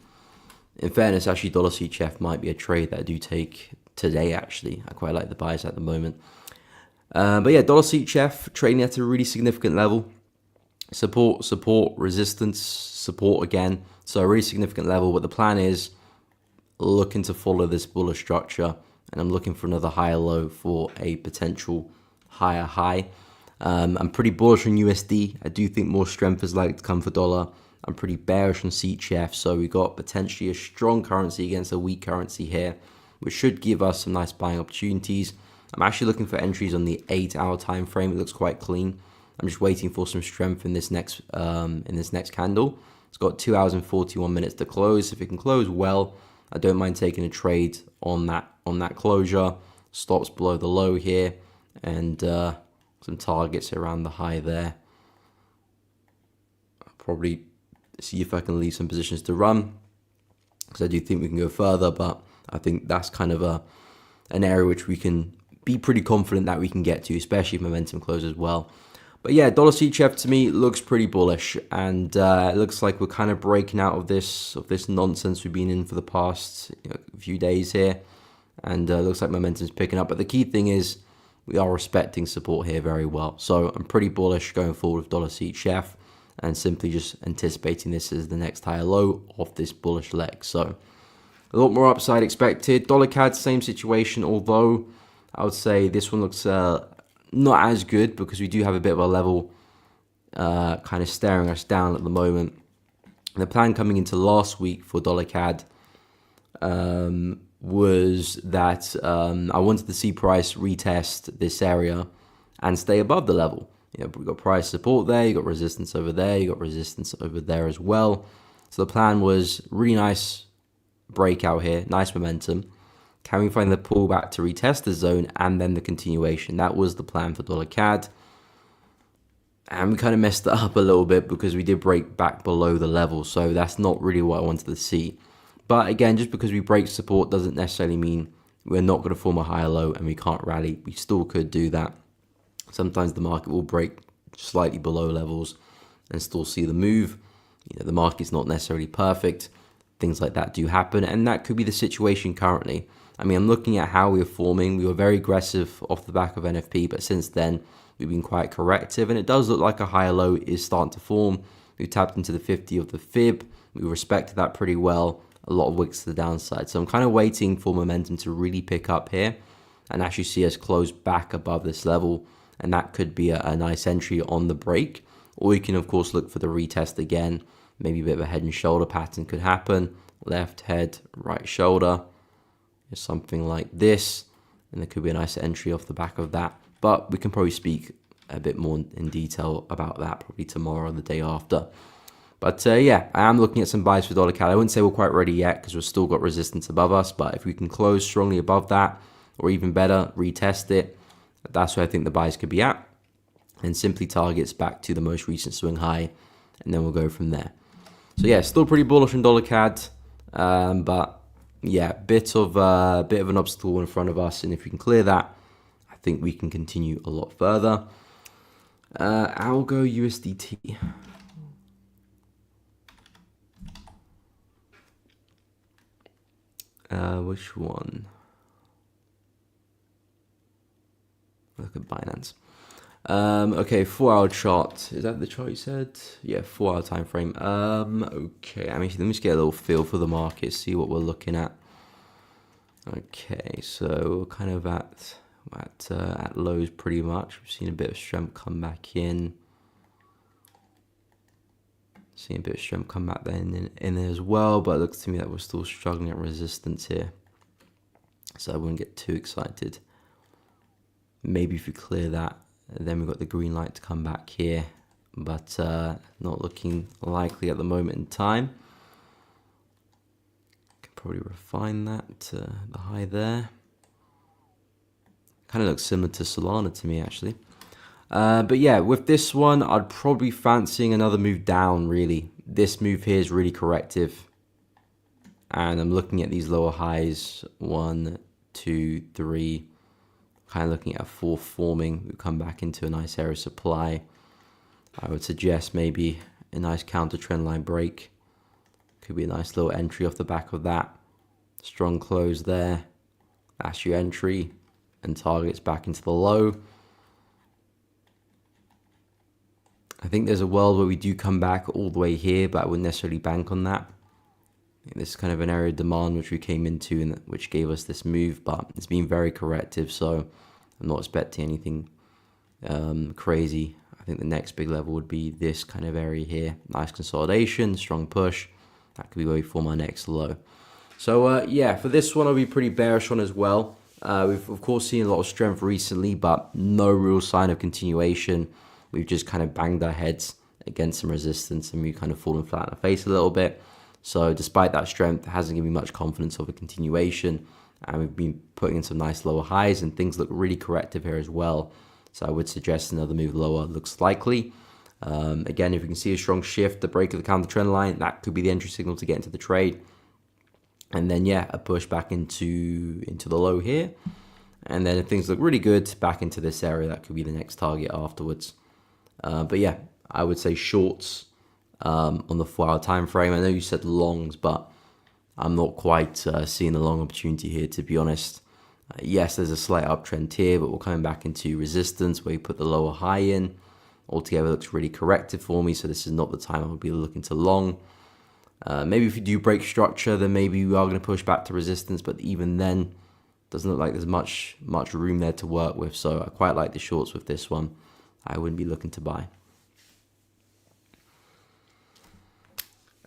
In fairness, actually, dollar CHF might be a trade that I do take today, actually. I quite like the buys at the moment. But yeah, dollar CHF trading at a really significant level. Support, resistance, support again. So a really significant level, but the plan is looking to follow this bullish structure, and I'm looking for another higher low for a potential higher high. I'm pretty bullish on USD. I do think more strength is likely to come for dollar. I'm pretty bearish on CHF, so we got potentially a strong currency against a weak currency here, which should give us some nice buying opportunities. I'm actually looking for entries on the 8-hour time frame. It looks quite clean. I'm just waiting for some strength in this next candle. It's got 2 hours and 41 minutes to close. If it can close well, I don't mind taking a trade on that closure. Stops below the low here, and some targets around the high there. I'll probably see if I can leave some positions to run, because I do think we can go further, but I think that's kind of an area which we can be pretty confident that we can get to, especially if momentum closes well. But yeah, dollar CHF to me looks pretty bullish, and it looks like we're kind of breaking out of this nonsense we've been in for the past few days here, and looks like momentum's picking up. But the key thing is we are respecting support here very well. So I'm pretty bullish going forward with dollar CHF, and simply just anticipating this as the next higher low of this bullish leg. So a lot more upside expected. Dollar CAD, same situation, although I would say this one looks not as good, because we do have a bit of a level kind of staring us down at the moment. The plan coming into last week for dollar CAD was that I wanted to see price retest this area and stay above the level. We've got price support there, you got resistance over there, you got resistance over there as well. So the plan was really nice breakout here, nice momentum. Can we find the pullback to retest the zone and then the continuation? That was the plan for dollar CAD. And we kind of messed it up a little bit because we did break back below the level. So that's not really what I wanted to see. But again, just because we break support doesn't necessarily mean we're not going to form a higher low and we can't rally. We still could do that. Sometimes the market will break slightly below levels and still see the move. The market's not necessarily perfect. Things like that do happen, and that could be the situation currently. I mean, I'm looking at how we were forming. We were very aggressive off the back of NFP, but since then, we've been quite corrective, and it does look like a higher low is starting to form. We've tapped into the 50 of the fib. We respected that pretty well. A lot of wicks to the downside. So I'm kind of waiting for momentum to really pick up here and actually see us close back above this level, and that could be a nice entry on the break. Or you can, of course, look for the retest again. Maybe a bit of a head and shoulder pattern could happen. Left head, right shoulder. Something like this, and there could be a nice entry off the back of that, but we can probably speak a bit more in detail about that probably tomorrow or the day after. But yeah, I am looking at some buys for dollar CAD. I wouldn't say we're quite ready yet because we've still got resistance above us, but if we can close strongly above that, or even better, retest it, that's where I think the buys could be at, and simply targets back to the most recent swing high, and then we'll go from there. So yeah, still pretty bullish on dollar CAD, but yeah, bit of an obstacle in front of us, and if we can clear that, I think we can continue a lot further. Algo USDT. Which one? Look at Binance. Okay, 4-hour chart. Is that the chart you said? Yeah, 4-hour time frame. Okay, let me just get a little feel for the market, see what we're looking at. Okay, so we're kind of at lows pretty much. We've seen a bit of strength come back in. Seeing a bit of strength come back then in there as well, but it looks to me that we're still struggling at resistance here. So I wouldn't get too excited. Maybe if we clear that, then we've got the green light to come back here, but not looking likely at the moment in time. Can probably refine that to the high there. Kind of looks similar to Solana to me, actually. But yeah, with this one, I'd probably fancying another move down, really. This move here is really corrective. And I'm looking at these lower highs, 1, 2, 3. Kind of looking at a 4 forming. We've come back into a nice area of supply. I would suggest maybe a nice counter trend line break. Could be a nice little entry off the back of that. Strong close there. That's your entry. And targets back into the low. I think there's a world where we do come back all the way here, but I wouldn't necessarily bank on that. This is kind of an area of demand which we came into and which gave us this move, but it's been very corrective, so I'm not expecting anything crazy. I think the next big level would be this kind of area here. Nice consolidation, strong push. That could be where we form our next low. So yeah, for this one I'll be pretty bearish on as well. We've of course seen a lot of strength recently, but no real sign of continuation. We've just kind of banged our heads against some resistance and we've kind of fallen flat on our face a little bit. So despite that strength, it hasn't given me much confidence of a continuation. And we've been putting in some nice lower highs and things look really corrective here as well. So I would suggest another move lower looks likely. Again, if you can see a strong shift, the break of the counter trend line, that could be the entry signal to get into the trade. And then yeah, a push back into the low here. And then if things look really good, back into this area, that could be the next target afterwards. But yeah, I would say shorts on the 4-hour time frame. I know you said longs, but I'm not quite seeing the long opportunity here, to be honest. Yes, there's a slight uptrend here, but we're coming back into resistance where you put the lower high in. Altogether looks really corrective for me, so this is not the time I would be looking to long. Maybe if you do break structure, then maybe we are going to push back to resistance, but even then, doesn't look like there's much room there to work with. So I quite like the shorts with this one. I wouldn't be looking to buy.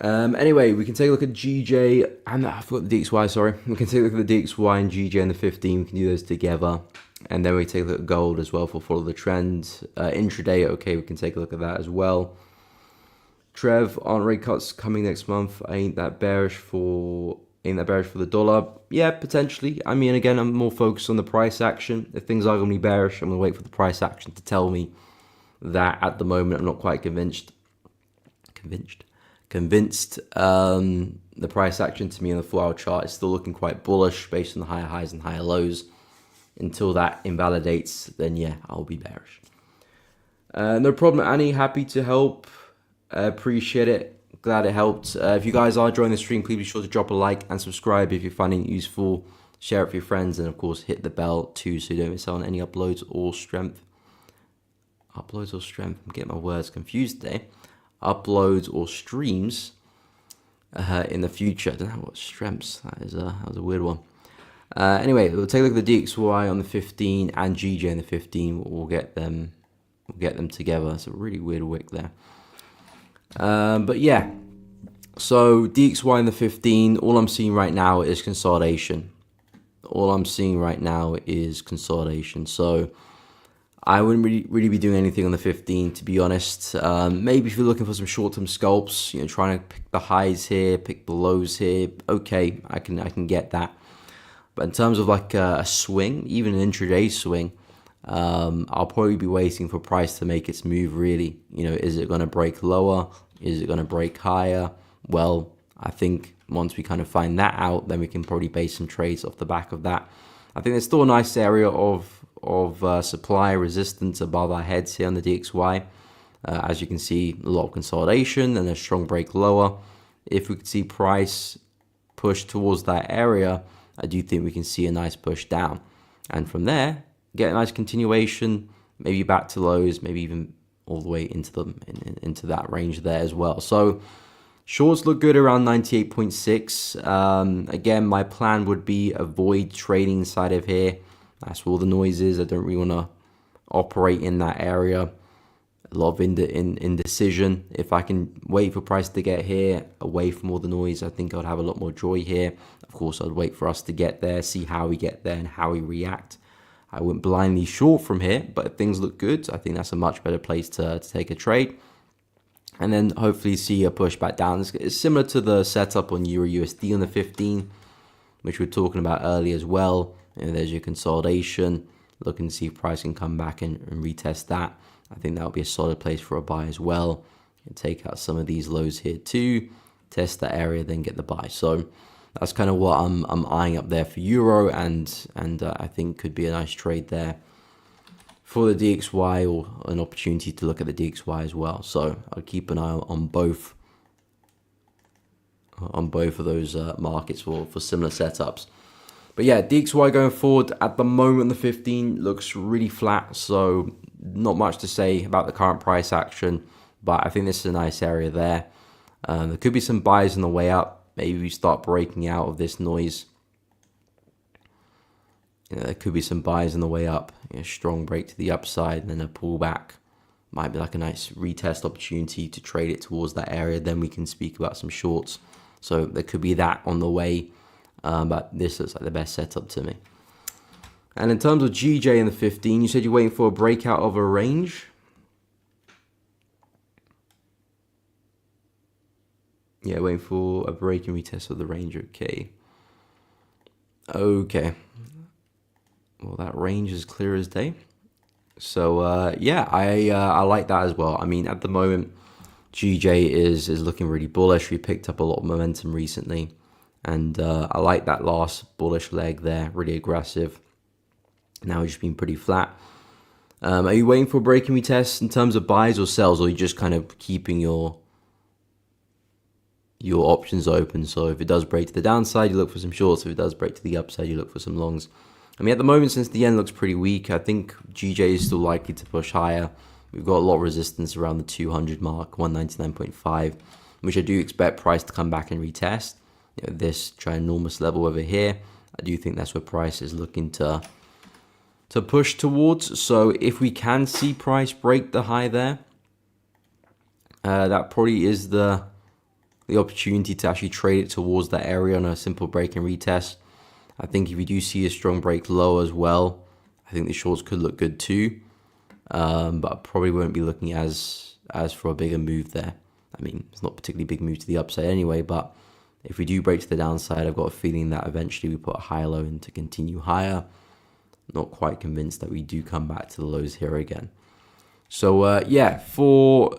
Anyway, we can take a look at GJ and I forgot the DXY, sorry. We can take a look at the DXY and GJ and the 15. We can do those together. And then we take a look at gold as well for follow the trend. Intraday, okay, we can take a look at that as well. Trev, aren't rate cuts coming next month? Ain't that bearish for the dollar? Yeah, potentially. I mean, again, I'm more focused on the price action. If things are going to be bearish, I'm going to wait for the price action to tell me that. At the moment, I'm not quite convinced. The price action to me on the 4-hour chart is still looking quite bullish based on the higher highs and higher lows. Until that invalidates, then yeah, I'll be bearish. No problem, Annie. Happy to help. Appreciate it. Glad it helped. If you guys are enjoying the stream, please be sure to drop a like and subscribe if you're finding it useful. Share it with your friends, and of course, hit the bell too so you don't miss out on any uploads or strength. I'm getting my words confused today. Uploads or streams in the future. I don't know what strengths. That was a weird one. Anyway, we'll take a look at the DXY on the 15 and GJ on the 15. We'll get them together. It's a really weird wick there. But yeah, so DXY in the 15, all I'm seeing right now is consolidation. So I wouldn't really be doing anything on the 15, to be honest. Maybe if you're looking for some short-term scalps, trying to pick the highs here, pick the lows here, okay, I can get that. But in terms of like a swing, even an intraday swing, I'll probably be waiting for price to make its move, really. Is it going to break lower? Is it going to break higher? Well, I think once we kind of find that out, then we can probably base some trades off the back of that. I think there's still a nice area of supply resistance above our heads here on the DXY. As you can see, a lot of consolidation and a strong break lower. If we could see price push towards that area, I do think we can see a nice push down. And from there, get a nice continuation, maybe back to lows, maybe even all the way into that range there as well. So shorts look good around 98.6. Again, my plan would be avoid trading inside of here. That's where all the noise is. I don't really want to operate in that area. A lot of indecision. If I can wait for price to get here, away from all the noise, I think I'd have a lot more joy here. Of course, I'd wait for us to get there, see how we get there and how we react. I wouldn't blindly short from here, but if things look good, I think that's a much better place to take a trade. And then hopefully see a push back down. It's similar to the setup on Euro USD on the 15, which we were talking about earlier as well. And there's your consolidation. Looking to see if price can come back and retest that. I think that would be a solid place for a buy as well. And take out some of these lows here too. Test that area, then get the buy. So that's kind of what I'm eyeing up there for Euro, and I think could be a nice trade there for the DXY, or an opportunity to look at the DXY as well. So I'll keep an eye on both of those markets for similar setups. But yeah, DXY going forward at the moment, the 15 looks really flat. So not much to say about the current price action, but I think this is a nice area there. There could be some buys on the way up. Maybe we start breaking out of this noise. There could be some buys on the way up. Strong break to the upside and then a pullback. Might be like a nice retest opportunity to trade it towards that area. Then we can speak about some shorts. So there could be that on the way. But this looks like the best setup to me. And in terms of GJ in the 15, you said you're waiting for a breakout of a range. Yeah, waiting for a break and retest of the range. Okay. Well, that range is clear as day. So yeah, I like that as well. I mean, at the moment, GJ is looking really bullish. We picked up a lot of momentum recently. And I like that last bullish leg there, really aggressive. Now it's just been pretty flat. Are you waiting for a break and retest in terms of buys or sells, or are you just kind of keeping your options open? So if it does break to the downside, you look for some shorts. If it does break to the upside, you look for some longs. I mean, at the moment, since the yen looks pretty weak, I think GJ is still likely to push higher. We've got a lot of resistance around the 200 mark, 199.5, which I do expect price to come back and retest. This ginormous level over here, I do think that's where price is looking to push towards. So if we can see price break the high there, that probably is the opportunity to actually trade it towards that area on a simple break and retest. I think if you do see a strong break low as well, I think the shorts could look good too. But I probably won't be looking as for a bigger move there. I mean, it's not a particularly big move to the upside anyway, but if we do break to the downside, I've got a feeling that eventually we put a higher low in to continue higher. Not quite convinced that we do come back to the lows here again. So yeah, for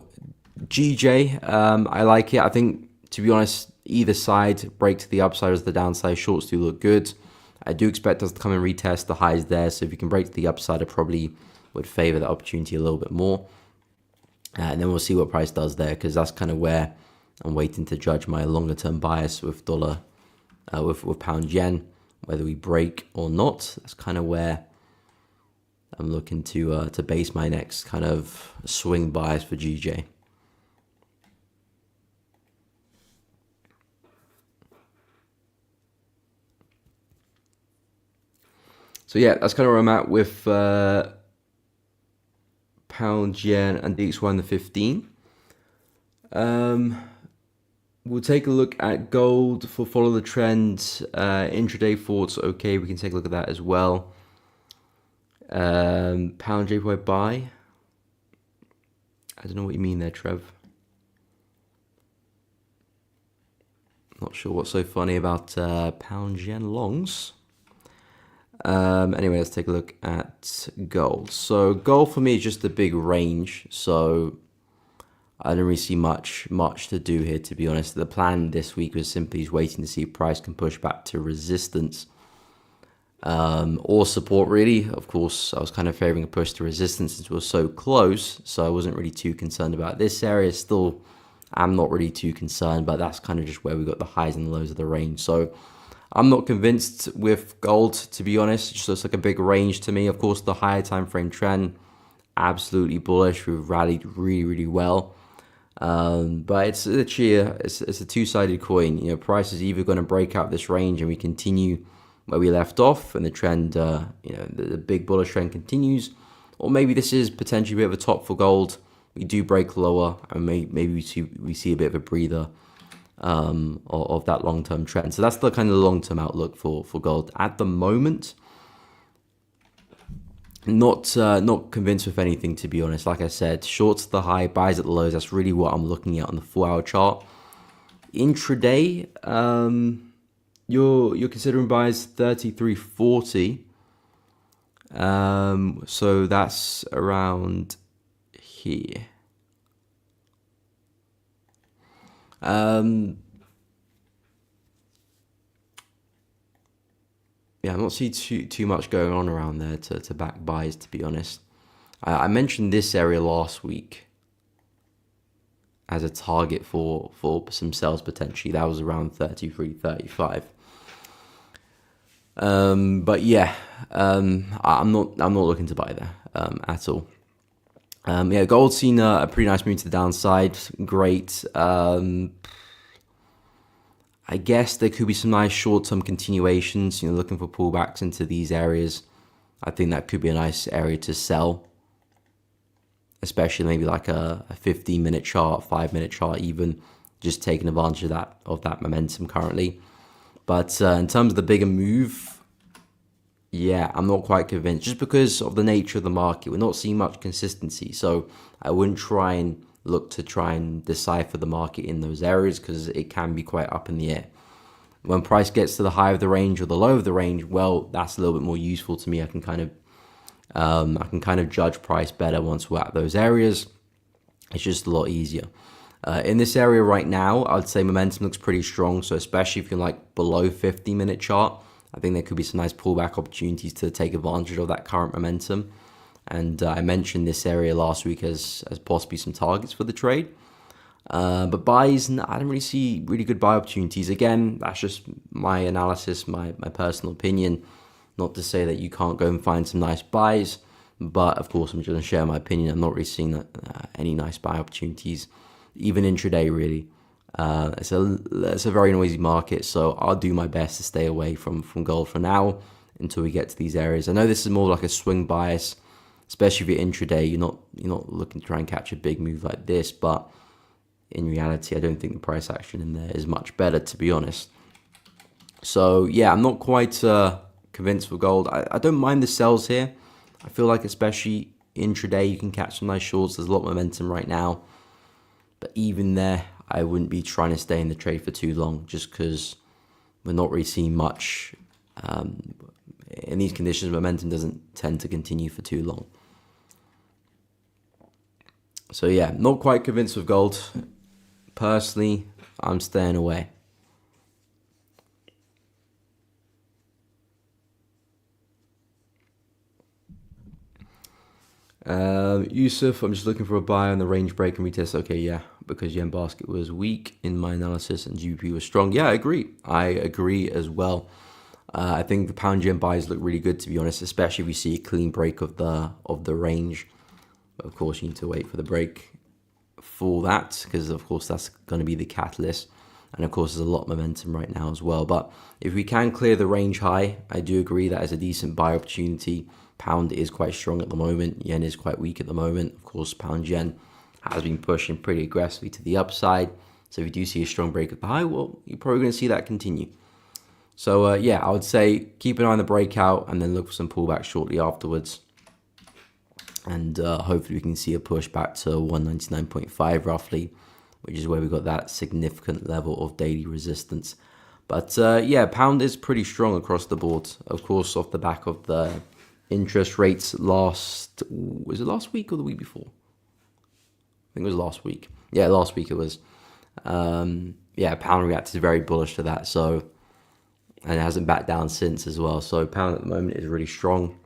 GJ, I like it. I think, to be honest, either side, break to the upside or the downside, shorts do look good. I do expect us to come and retest the highs there. So if you can break to the upside, I probably would favor that opportunity a little bit more. And then we'll see what price does there, because that's kind of where I'm waiting to judge my longer term bias with dollar, with pound yen, whether we break or not. That's kind of where I'm looking to base my next kind of swing bias for GJ. So yeah, that's kind of where I'm at with pound yen and DXY in the 15. We'll take a look at gold for follow the trend. Intraday thoughts, okay, we can take a look at that as well. Pound JPY buy. I don't know what you mean there, Trev. Not sure what's so funny about pound yen longs. Anyway, let's take a look at gold. So gold for me is just a big range. So I don't really see much to do here, to be honest. The plan this week was simply waiting to see if price can push back to resistance. or support really. Of course, I was kind of favoring a push to resistance since we were so close, so I wasn't really too concerned about this area. Still, I'm not really too concerned, but that's kind of just where we got the highs and the lows of the range. So I'm not convinced with gold, to be honest. It just looks like a big range to me. Of course, the higher time frame trend, absolutely bullish. We've rallied really, really well. But it's literally it's a two-sided coin. You know, price is either going to break out this range and we continue where we left off, and the trend, the big bullish trend continues, or maybe this is potentially a bit of a top for gold. We do break lower, and maybe we see a bit of a breather of that long-term trend. So that's the kind of long-term outlook for gold at the moment. Not convinced with anything, to be honest. Like I said, shorts at the high, buys at the lows. That's really what I'm looking at on the 4-hour chart. Intraday, you're considering buys 33.40. So that's around here. Yeah, I'm not seeing too much going on around there to back buys, to be honest. I mentioned this area last week as a target for some sales potentially. That was around 33.35. But yeah, I'm not looking to buy there at all. Yeah, gold's seen a pretty nice move to the downside. Great. I guess there could be some nice short-term continuations, looking for pullbacks into these areas. I think that could be a nice area to sell, especially maybe like a 15-minute chart, 5-minute chart even, just taking advantage of that momentum currently. But in terms of the bigger move, yeah, I'm not quite convinced, just because of the nature of the market. We're not seeing much consistency, so I wouldn't try and look to try and decipher the market in those areas, because it can be quite up in the air. When price gets to the high of the range or the low of the range, well, that's a little bit more useful to me. I can kind of judge price better once we're at those areas. It's just a lot easier. In this area right now, I'd say momentum looks pretty strong. So especially if you're like below 50-minute chart, I think there could be some nice pullback opportunities to take advantage of that current momentum. And I mentioned this area last week as possibly some targets for the trade. But buys, I don't really see really good buy opportunities. Again, that's just my analysis, my personal opinion. Not to say that you can't go and find some nice buys, but of course I'm just going to share my opinion. I'm not really seeing any nice buy opportunities, even intraday really. It's a very noisy market, so I'll do my best to stay away from gold for now until we get to these areas. I know this is more like a swing bias, especially if you're intraday. You're not looking to try and catch a big move like this, but in reality, I don't think the price action in there is much better, to be honest. So yeah, I'm not quite convinced for gold. I don't mind the sells here. I feel like especially intraday, you can catch some nice shorts. There's a lot of momentum right now. But even there, I wouldn't be trying to stay in the trade for too long, just because we're not really seeing much. In these conditions, momentum doesn't tend to continue for too long. So yeah, not quite convinced with gold. Personally, I'm staying away. Yusuf, I'm just looking for a buy on the range break and retest. Okay, yeah, because yen basket was weak in my analysis and GBP was strong. Yeah, I agree as well. I think the pound yen buys look really good, to be honest, especially if we see a clean break of the range. But of course, you need to wait for the break for that, because of course that's going to be the catalyst. And of course, there's a lot of momentum right now as well. But if we can clear the range high, I do agree that is a decent buy opportunity. Pound is quite strong at the moment. Yen is quite weak at the moment. Of course, pound yen has been pushing pretty aggressively to the upside. So if you do see a strong break at the high, well, you're probably going to see that continue. So yeah, I would say keep an eye on the breakout and then look for some pullback shortly afterwards. And hopefully we can see a push back to 199.5 roughly, which is where we got that significant level of daily resistance. But yeah, pound is pretty strong across the board. Of course, off the back of the interest rates was it last week or the week before? I think it was last week. Yeah, last week it was. Yeah, pound reacted very bullish to that. So and it hasn't backed down since as well. So pound at the moment is really strong.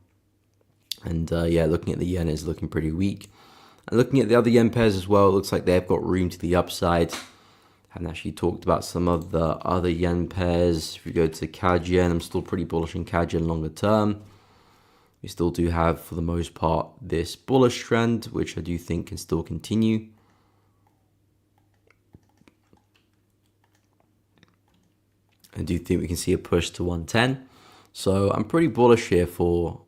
And yeah, looking at the yen is looking pretty weak. And looking at the other yen pairs as well, it looks like they've got room to the upside. Haven't actually talked about some of the other yen pairs. If you go to CAD yen, I'm still pretty bullish on CAD yen longer term. We still do have, for the most part, this bullish trend, which I do think can still continue. I do think we can see a push to 110. So I'm pretty bullish here for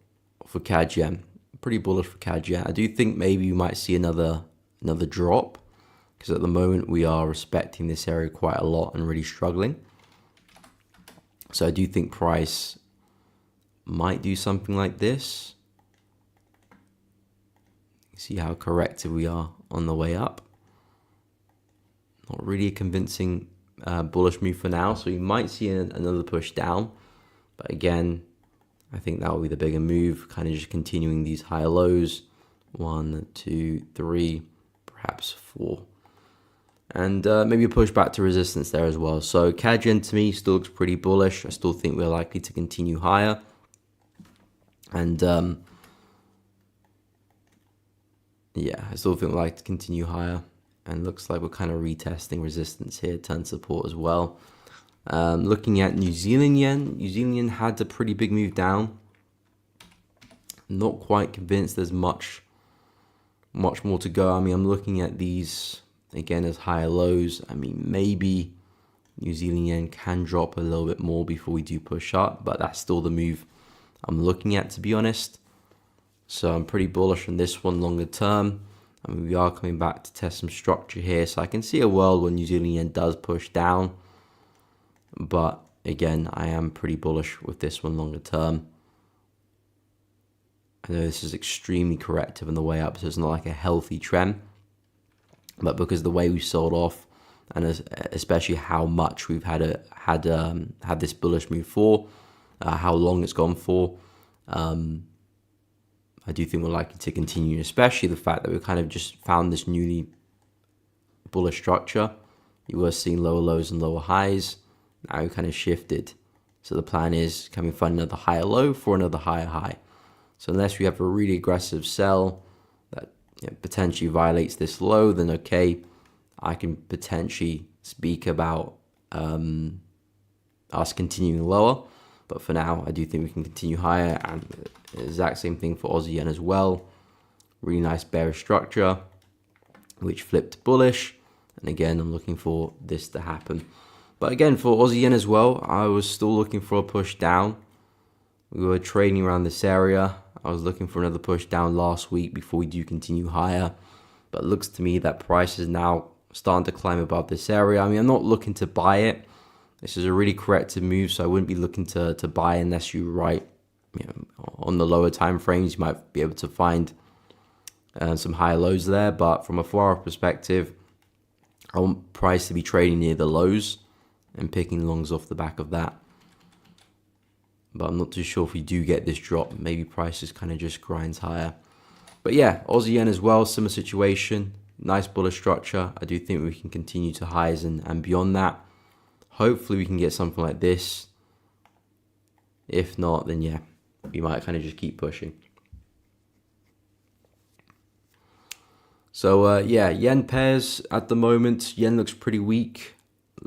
CAD yen. Pretty bullish for CAD yen. I do think maybe you might see another drop, because at the moment we are respecting this area quite a lot and really struggling. So I do think price might do something like this. See how corrective we are on the way up. Not really a convincing bullish move for now, so you might see another push down. But again, I think that will be the bigger move, kind of just continuing these higher lows. 1, 2, 3, perhaps 4. And maybe a push back to resistance there as well. So CAD yen to me still looks pretty bullish. I still think we're likely to continue higher. And yeah, I still think we're likely to continue higher. And looks like we're kind of retesting resistance here, turn support as well. Looking at New Zealand yen had a pretty big move down. Not quite convinced there's much more to go. I mean, I'm looking at these again as higher lows. I mean, maybe New Zealand yen can drop a little bit more before we do push up, but that's still the move I'm looking at, to be honest. So I'm pretty bullish on this one longer term. I mean, we are coming back to test some structure here, so I can see a world where New Zealand yen does push down. But again, I am pretty bullish with this one longer term. I know this is extremely corrective on the way up, so it's not like a healthy trend. But because the way we sold off, and especially how much we've had this bullish move for, how long it's gone for, I do think we're likely to continue, especially the fact that we kind of just found this newly bullish structure. You were seeing lower lows and lower highs. Now we kind of shifted. So the plan is, can we find another higher low for another higher high? So unless we have a really aggressive sell that potentially violates this low, then okay, I can potentially speak about us continuing lower. But for now, I do think we can continue higher, and the exact same thing for Aussie yen as well. Really nice bearish structure, which flipped bullish. And again, I'm looking for this to happen. But again, for Aussie yen as well, I was still looking for a push down. We were trading around this area. I was looking for another push down last week before we do continue higher. But it looks to me that price is now starting to climb above this area. I mean, I'm not looking to buy it. This is a really corrective move, so I wouldn't be looking to buy unless you write on the lower time frames. You might be able to find some higher lows there. But from a 4-hour perspective, I want price to be trading near the lows and picking longs off the back of that. But I'm not too sure if we do get this drop. Maybe price just kind of just grinds higher. But yeah, Aussie yen as well, similar situation. Nice bullish structure. I do think we can continue to highs and beyond that. Hopefully we can get something like this. If not, then yeah, we might kind of just keep pushing. So yeah, yen pairs at the moment. Yen looks pretty weak.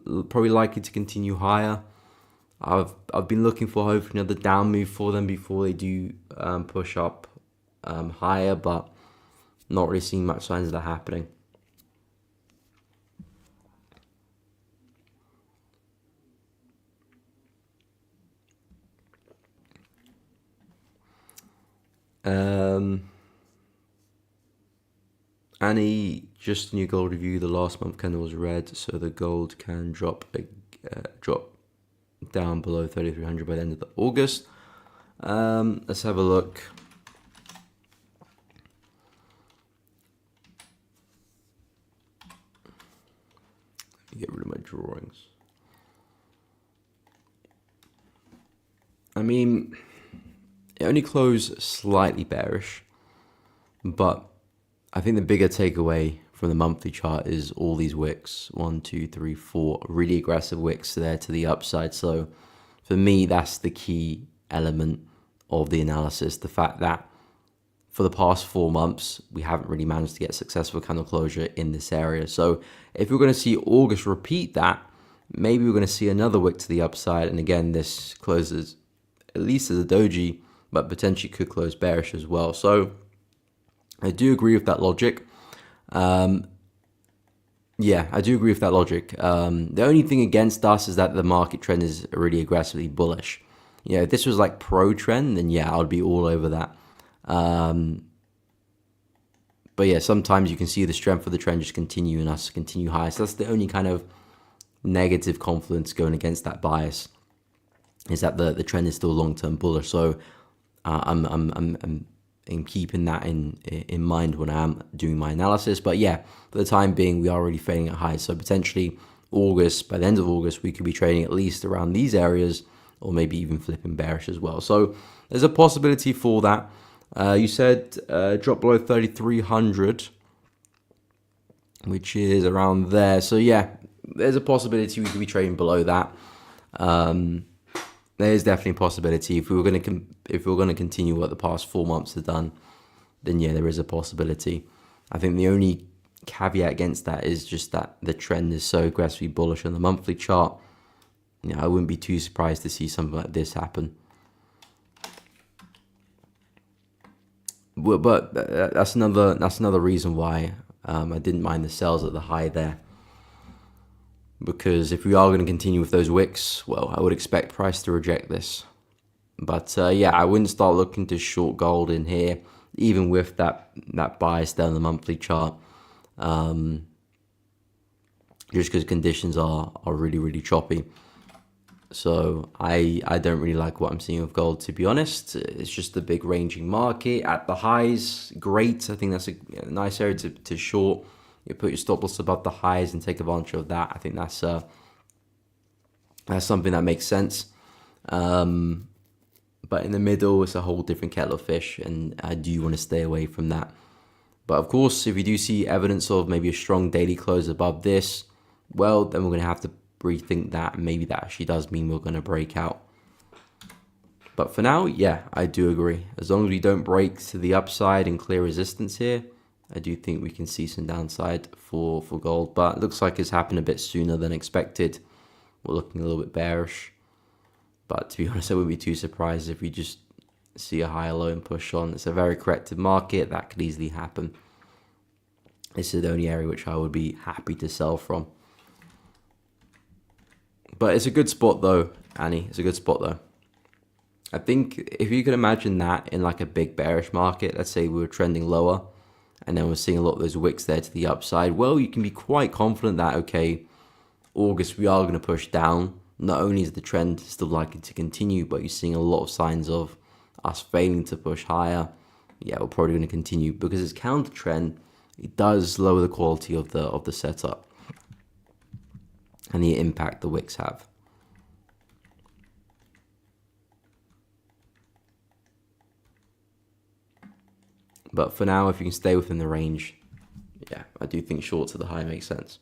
Probably likely to continue higher. I've been looking for hopefully another down move for them before they do push up higher, but not really seeing much signs of that happening. Annie, just a new gold review. The last month candle was red, so the gold can drop down below 3,300 by the end of August. Let's have a look. Let me get rid of my drawings. I mean, it only closed slightly bearish, but I think the bigger takeaway from the monthly chart is all these wicks. 1, 2, 3, 4 really aggressive wicks there to the upside. So For me, that's the key element of the analysis. The fact that for the past 4 months, we haven't really managed to get successful candle closure in this area. So if we're going to see August repeat that, maybe we're going to see another wick to the upside. And again, this closes at least as a doji, but potentially could close bearish as well. So I do agree with that logic. Yeah, I do agree with that logic. The only thing against us is that the market trend is really aggressively bullish. You know, if this was like pro trend, then yeah, I would be all over that. But yeah, sometimes you can see the strength of the trend just continue and us continue high. So that's the only kind of negative confluence going against that bias, is that the trend is still long-term bullish. So I'm keeping that in mind when I am doing my analysis. But yeah, for the time being, we are already trading at highs. So potentially August, by the end of August, we could be trading at least around these areas, or maybe even flipping bearish as well. So there's a possibility for that. You said drop below 3,300, which is around there. So yeah, there's a possibility we could be trading below that. There is definitely a possibility. If we were going to continue what the past 4 months have done, then yeah, there is a possibility. I think the only caveat against that is just that the trend is so aggressively bullish on the monthly chart. You know, I wouldn't be too surprised to see something like this happen. But that's another reason why I didn't mind the sells at the high there. Because if we are going to continue with those wicks, well, I would expect price to reject this. But yeah, I wouldn't start looking to short gold in here, even with that bias down the monthly chart. Just because conditions are really, really choppy. So I don't really like what I'm seeing with gold, to be honest. It's just a big ranging market. At the highs, great. I think that's a nice area to short. You put your stop loss above the highs and take advantage of that. I think that's something that makes sense. But in the middle, it's a whole different kettle of fish, and I do want to stay away from that. But of course, if you do see evidence of maybe a strong daily close above this, well, then we're going to have to rethink that. Maybe that actually does mean we're going to break out. But for now, yeah, I do agree. As long as we don't break to the upside and clear resistance here, I do think we can see some downside for gold. But it looks like it's happened a bit sooner than expected. We're looking a little bit bearish. But to be honest, I wouldn't be too surprised if we just see a higher low and push on. It's a very corrective market. That could easily happen. This is the only area which I would be happy to sell from. But it's a good spot though, Annie. It's a good spot though. I think if you could imagine that in like a big bearish market, let's say we were trending lower and then we're seeing a lot of those wicks there to the upside, well, you can be quite confident that, okay, August we are going to push down. Not only is the trend still likely to continue, but you're seeing a lot of signs of us failing to push higher. Yeah, we're probably going to continue because it's counter trend. It does lower the quality of the setup and the impact the wicks have. But for now, if you can stay within the range, yeah, I do think short to the high makes sense.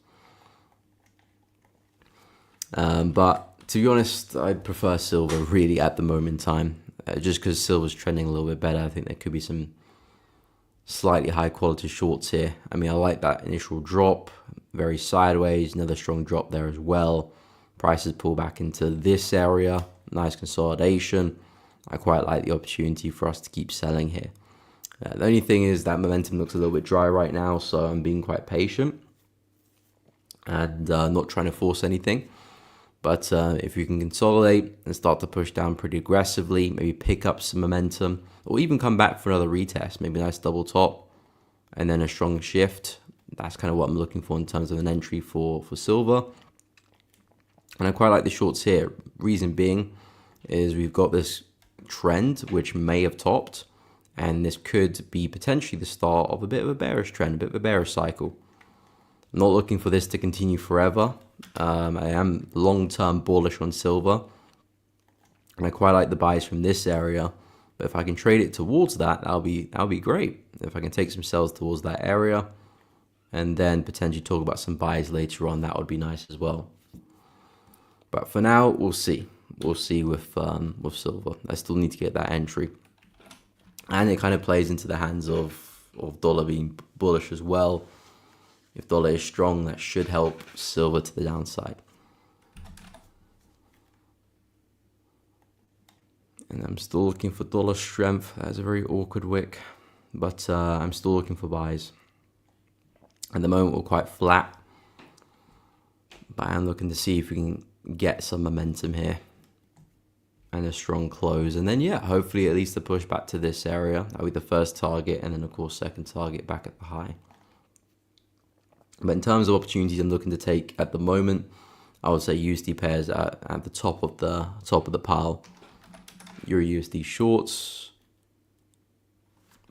But to be honest, I prefer silver really at the moment in time. Just because silver's trending a little bit better, I think there could be some slightly high quality shorts here. I mean, I like that initial drop, very sideways, another strong drop there as well. Prices pull back into this area, nice consolidation. I quite like the opportunity for us to keep selling here. The only thing is that momentum looks a little bit dry right now, so I'm being quite patient and not trying to force anything. But if you can consolidate and start to push down pretty aggressively, maybe pick up some momentum, or even come back for another retest, maybe a nice double top, and then a strong shift. That's kind of what I'm looking for in terms of an entry for silver. And I quite like the shorts here. Reason being is we've got this trend which may have topped, and this could be potentially the start of a bit of a bearish trend, a bit of a bearish cycle. I'm not looking for this to continue forever. I am long-term bullish on silver, and I quite like the buys from this area. But if I can trade it towards that, that'll be great. If I can take some sells towards that area, and then potentially talk about some buys later on, that would be nice as well. But for now, we'll see. we'll see with silver. I still need to get that entry. And it kind of plays into the hands of dollar being bullish as well. If dollar is strong, that should help silver to the downside. And I'm still looking for dollar strength. That's a very awkward wick, but I'm still looking for buys. At the moment, we're quite flat, but I'm looking to see if we can get some momentum here and a strong close. And then, yeah, hopefully at least a push back to this area. That'll be the first target, and then, of course, second target back at the high. But in terms of opportunities I'm looking to take at the moment, I would say USD pairs at the top of the pile. Euro USD shorts,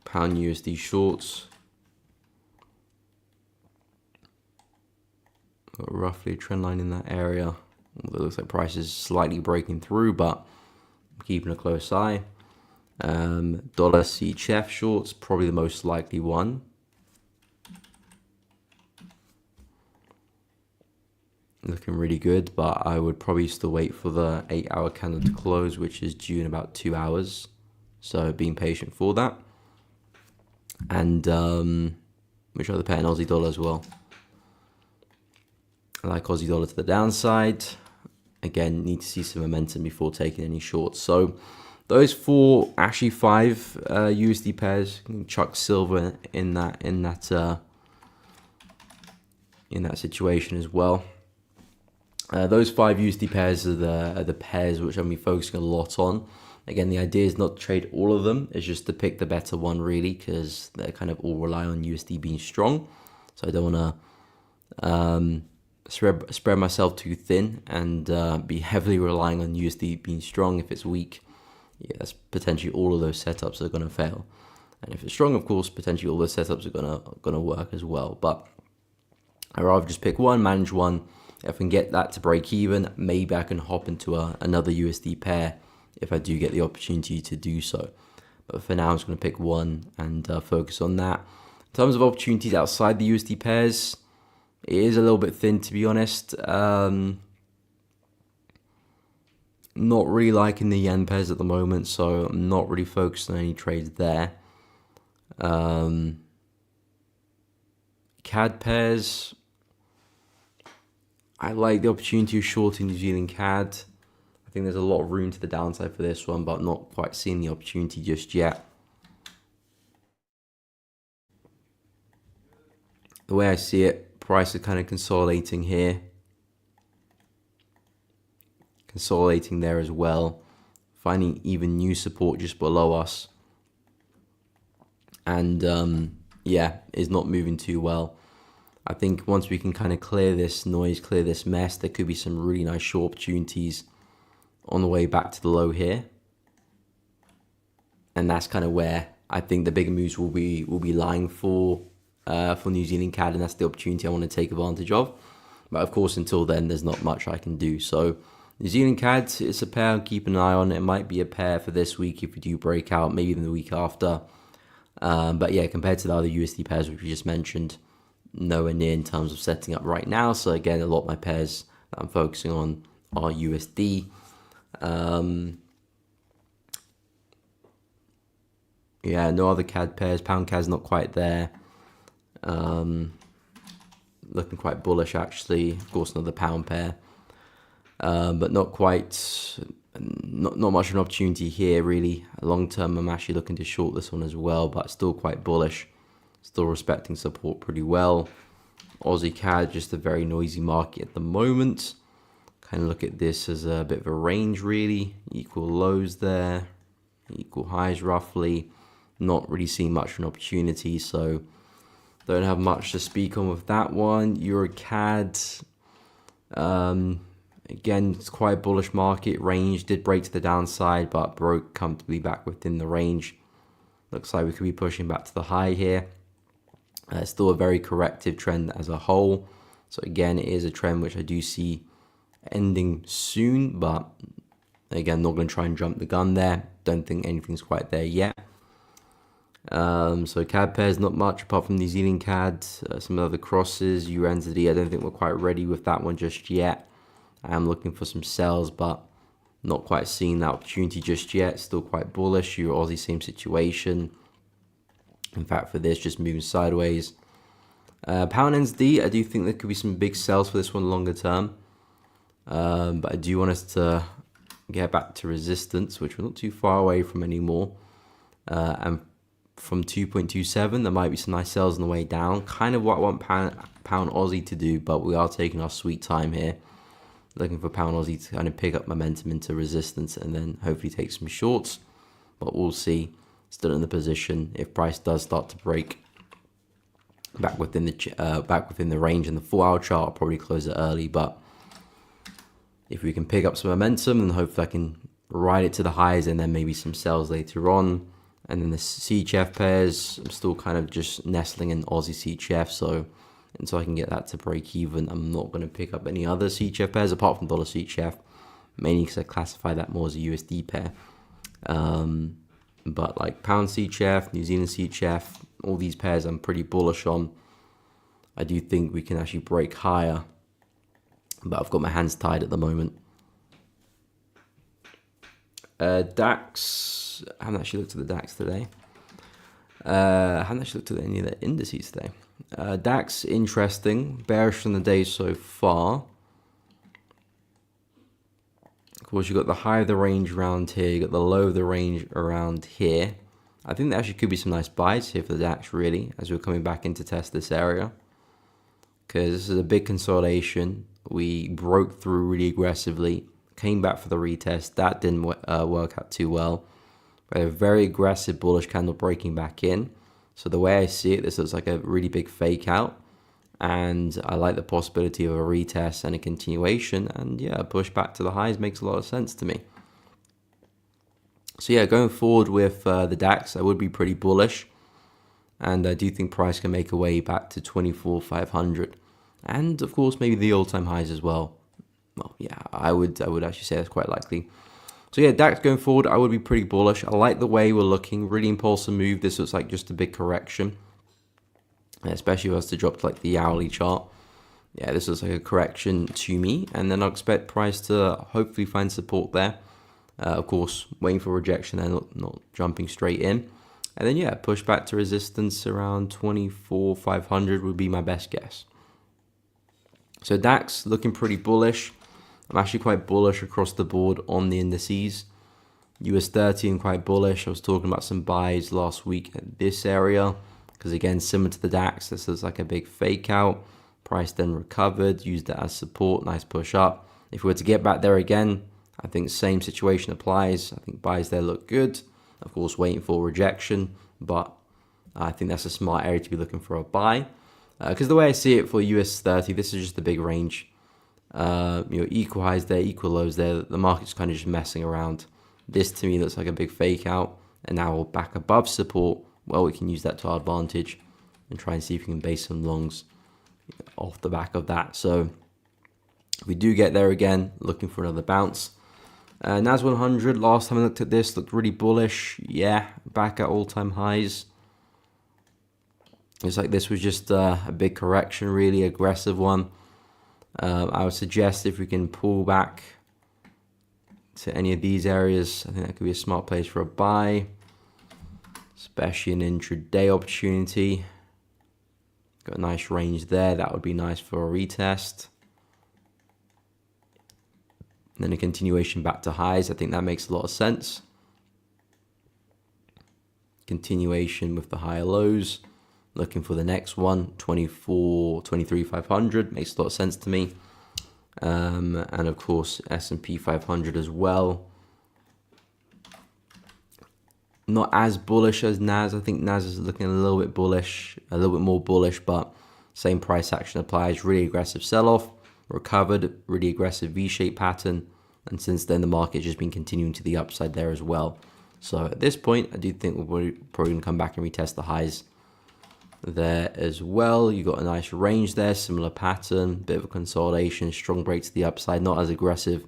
pound USD shorts, got roughly a trend line in that area. It looks like price is slightly breaking through, but I'm keeping a close eye. Dollar CHF shorts, probably the most likely one. Looking really good, but I would probably still wait for the 8-hour candle to close, which is due in about 2 hours. So being patient for that. And which other pair? And Aussie dollar as well. I like Aussie dollar to the downside. Again, need to see some momentum before taking any shorts. So those four, actually 5 USD pairs. You can chuck silver in that situation as well. Those 5 USD pairs are the pairs which I'm going to be focusing a lot on. Again, the idea is not to trade all of them. It's just to pick the better one, really, because they kind of all rely on USD being strong. So I don't want to spread myself too thin and be heavily relying on USD being strong. If it's weak, yeah, that's potentially all of those setups are going to fail. And if it's strong, of course, potentially all those setups are gonna work as well. But I'd rather just pick one, manage one. If I can get that to break even, maybe I can hop into another USD pair if I do get the opportunity to do so. But for now, I'm just going to pick one and focus on that. In terms of opportunities outside the USD pairs, it is a little bit thin, to be honest. Not really liking the yen pairs at the moment, so I'm not really focused on any trades there. CAD pairs, I like the opportunity of shorting New Zealand CAD. I think there's a lot of room to the downside for this one, but not quite seeing the opportunity just yet. The way I see it, price is kind of consolidating here. Consolidating there as well. Finding even new support just below us. And yeah, is not moving too well. I think once we can kind of clear this noise, clear this mess, there could be some really nice short opportunities on the way back to the low here. And that's kind of where I think the bigger moves will be lying for New Zealand CAD, and that's the opportunity I want to take advantage of. But of course, until then, there's not much I can do. So New Zealand CAD, it's a pair I'll keep an eye on. It might be a pair for this week if we do break out, maybe even the week after. But yeah, compared to the other USD pairs which we just mentioned, nowhere near in terms of setting up right now. So again, a lot of my pairs that I'm focusing on are USD. Yeah, no other CAD pairs. Pound CAD's not quite there. Looking quite bullish actually. Of course, another pound pair, but not quite. Not much of an opportunity here really. Long term, I'm actually looking to short this one as well, but still quite bullish. Still respecting support pretty well. Aussie CAD, just a very noisy market at the moment. Kind of look at this as a bit of a range really. Equal lows there, equal highs roughly. Not really seeing much of an opportunity, so don't have much to speak on with that one. Euro CAD, again, it's quite a bullish market. Range did break to the downside, but broke comfortably back within the range. Looks like we could be pushing back to the high here. Still a very corrective trend as a whole. So again, it is a trend which I do see ending soon, but again, not going to try and jump the gun there. Don't think anything's quite there yet. So CAD pairs, not much apart from New Zealand CAD. Some other crosses, UNZD, I don't think we're quite ready with that one just yet. I am looking for some sells, but Not quite seeing that opportunity just yet. Still quite bullish. Euro Aussie, same situation. In fact, for this, just moving sideways. Pound NZD, I do think there could be some big sells for this one longer term. But I do want us to get back to resistance, which we're not too far away from anymore. And from 2.27, there might be some nice sells on the way down. Kind of what I want pound Aussie to do, but we are taking our sweet time here. Looking for pound Aussie to kind of pick up momentum into resistance and then hopefully take some shorts. But we'll see. Still in the position. If price does start to break back within the range in the 4-hour chart, I'll probably close it early. But if we can pick up some momentum, then hopefully I can ride it to the highs and then maybe some sells later on. And then the CHF pairs, I'm still kind of just nestling in Aussie CHF. So until I can get that to break even, I'm not going to pick up any other CHF pairs apart from dollar CHF, mainly because I classify that more as a USD pair. But like pound CHF, New Zealand CHF, all these pairs I'm pretty bullish on. I do think we can actually break higher, but I've got my hands tied at the moment. DAX, I haven't actually looked at the DAX today. I haven't actually looked at any of the indices today. DAX, interesting, bearish on the day so far. Of course, you've got the high of the range around here, you've got the low of the range around here. I think there actually could be some nice buys here for the DAX, really, as we're coming back in to test this area. Because this is a big consolidation. We broke through really aggressively, came back for the retest. That didn't work out too well. But a very aggressive bullish candle breaking back in. So the way I see it, this looks like a really big fake out. And I like the possibility of a retest and a continuation. And yeah, a push back to the highs makes a lot of sense to me. So yeah, going forward with the DAX, I would be pretty bullish. And I do think price can make a way back to 24,500. And of course, maybe the all-time highs as well. Well, yeah, I would actually say that's quite likely. So yeah, DAX going forward, I would be pretty bullish. I like the way we're looking. Really impulsive move. This looks like just a big correction. Especially if I was to drop to like the hourly chart. Yeah, this looks like a correction to me. And then I'll expect price to hopefully find support there. Of course, waiting for rejection and not jumping straight in. And then yeah, push back to resistance around 24,500 would be my best guess. So DAX looking pretty bullish. I'm actually quite bullish across the board on the indices. US 30 I'm quite bullish. I was talking about some buys last week at this area. Because again, similar to the DAX, this is like a big fake out. Price then recovered, used it as support, nice push up. If we were to get back there again, I think the same situation applies. I think buys there look good. Of course, waiting for rejection, but I think that's a smart area to be looking for a buy. Because the way I see it for US 30, this is just a big range. Equal highs there, equal lows there. The market's kind of just messing around. This to me looks like a big fake out. And now we're back above support. Well, we can use that to our advantage and try and see if we can base some longs off the back of that. So if we do get there again, looking for another bounce. NAS 100, last time I looked at this, looked really bullish. Yeah, back at all-time highs. It's like this was just a big correction, really aggressive one. I would suggest if we can pull back to any of these areas, I think that could be a smart place for a buy. Especially an intraday opportunity. Got a nice range there. That would be nice for a retest. And then a continuation back to highs. I think that makes a lot of sense. Continuation with the higher lows. Looking for the next one. 23,500. Makes a lot of sense to me. And of course, S&P 500 as well. Not as bullish as NAS. I think NAS is looking a little bit bullish, a little bit more bullish, but same price action applies. Really aggressive sell-off, recovered, really aggressive V-shaped pattern, and since then the market's just been continuing to the upside there as well. So at this point, I do think we're probably going to come back and retest the highs there as well. You got a nice range there, similar pattern, bit of a consolidation, strong break to the upside, not as aggressive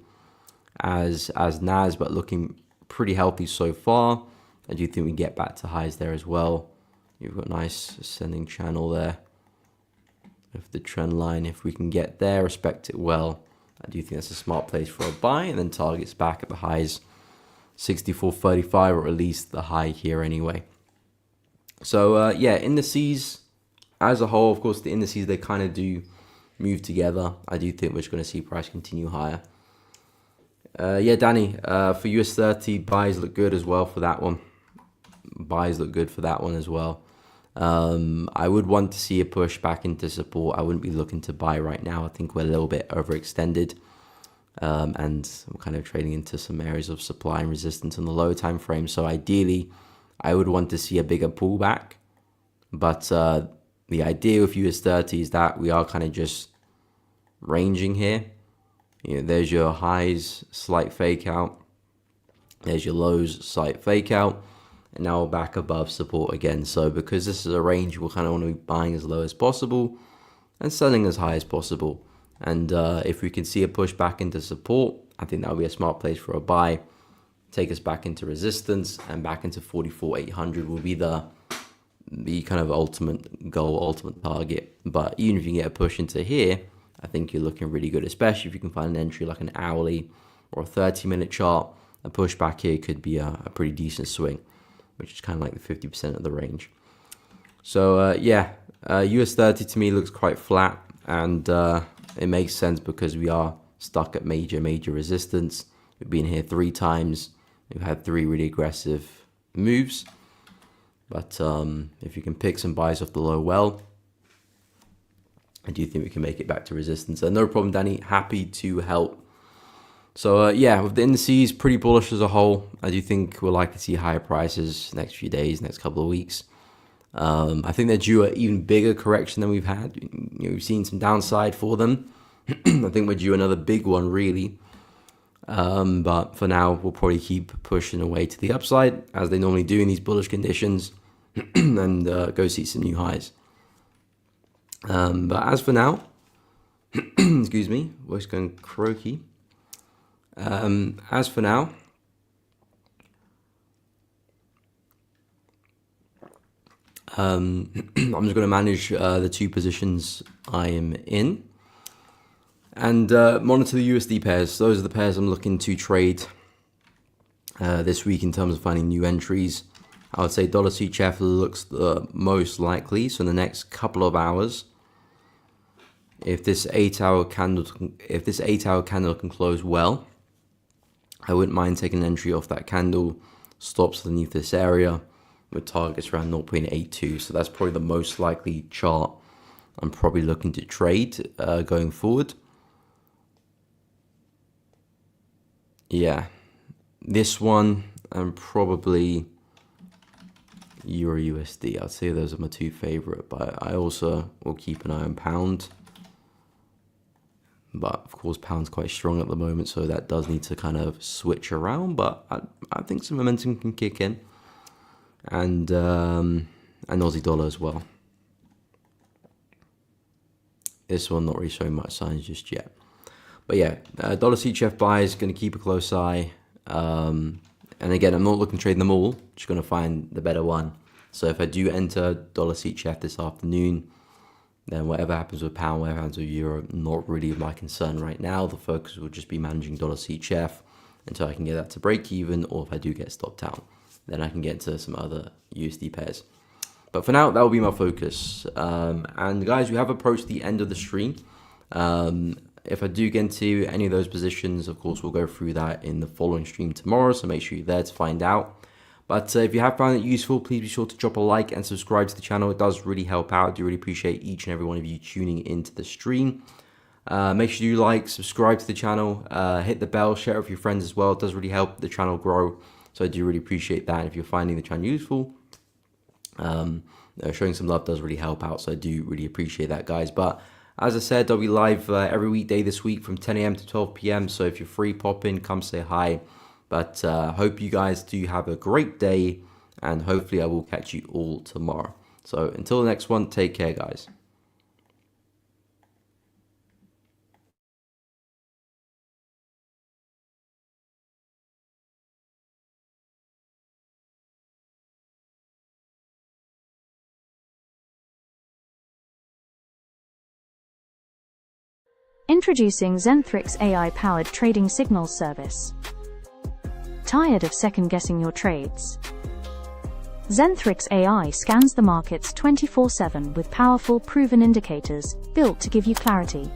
as NAS, but looking pretty healthy so far. I do think we get back to highs there as well. You've got a nice ascending channel there with the trend line. If we can get there, respect it well, I do think that's a smart place for a buy, and then targets back at the highs 64.35, or at least the high here anyway. So yeah, indices as a whole, of course, the indices, they kind of do move together. I do think we're just going to see price continue higher. Yeah, Danny, for US 30, buys look good as well for that one. Buys look good for that one as well. I would want to see a push back into support. I wouldn't be looking to buy right now. I think we're a little bit overextended. And I'm kind of trading into some areas of supply and resistance in the lower time frame. So ideally, I would want to see a bigger pullback. But the idea with US 30 is that we are kind of just ranging here. You know, there's your highs, slight fake out. There's your lows, slight fake out. And now we're back above support again. So because this is a range, we'll kind of want to be buying as low as possible and selling as high as possible. And if we can see a push back into support, I think that'll be a smart place for a buy. Take us back into resistance, and back into 44,800 will be the kind of ultimate goal, ultimate target. But even if you get a push into here, I think you're looking really good, especially if you can find an entry like an hourly or a 30-minute chart. A push back here could be a pretty decent swing, which is kind of like the 50% of the range. So yeah, US 30 to me looks quite flat, and it makes sense because we are stuck at major resistance. We've been here 3 times. We've had 3 really aggressive moves. But if you can pick some buys off the low well, I do think we can make it back to resistance. No problem, Danny. Happy to help. So yeah, with the indices, pretty bullish as a whole. I do think we'll likely see higher prices next few days, next couple of weeks. I think they're due an even bigger correction than we've had. You know, we've seen some downside for them. I think we're due another big one, really. But for now, we'll probably keep pushing away to the upside, as they normally do in these bullish conditions, and go see some new highs. But as for now, excuse me, voice going croaky. As for now, I'm just going to manage the 2 positions I am in, and monitor the USD pairs. Those are the pairs I'm looking to trade this week in terms of finding new entries. I would say dollar CHF looks the most likely. So in the next couple of hours, if this 8-hour candle can close well, I wouldn't mind taking an entry off that candle. Stops underneath this area with targets around 0.82. So that's probably the most likely chart I'm probably looking to trade going forward. Yeah, this one and probably Euro USD. I'd say those are my 2 favorite, but I also will keep an eye on pound. But of course, pound's quite strong at the moment, so that does need to kind of switch around. But I think some momentum can kick in, and Aussie dollar as well. This one not really showing much signs just yet. But yeah, dollar CHF buys, going to keep a close eye. And again, I'm not looking to trade them all, just going to find the better one. So if I do enter dollar CHF this afternoon, then whatever happens with pound, whatever happens with euro, not really my concern right now. The focus will just be managing dollar CHF until I can get that to break even, or if I do get stopped out, then I can get into some other USD pairs. But for now, that will be my focus. And guys, we have approached the end of the stream. If I do get into any of those positions, of course, we'll go through that in the following stream tomorrow. So make sure you're there to find out. But if you have found it useful, please be sure to drop a like and subscribe to the channel. It does really help out. I do really appreciate each and every one of you tuning into the stream. Make sure you like, subscribe to the channel, hit the bell, share it with your friends as well. It does really help the channel grow. So I do really appreciate that. If you're finding the channel useful, showing some love does really help out. So I do really appreciate that, guys. But as I said, I'll be live every weekday this week from 10 a.m. to 12 p.m. So if you're free, pop in, come say hi. But hope you guys do have a great day, and hopefully I will catch you all tomorrow. So until the next one, take care, guys. Introducing Zentrix AI-powered trading signals service. Tired of second-guessing your trades? Zentrix AI scans the markets 24/7 with powerful, proven indicators built to give you clarity.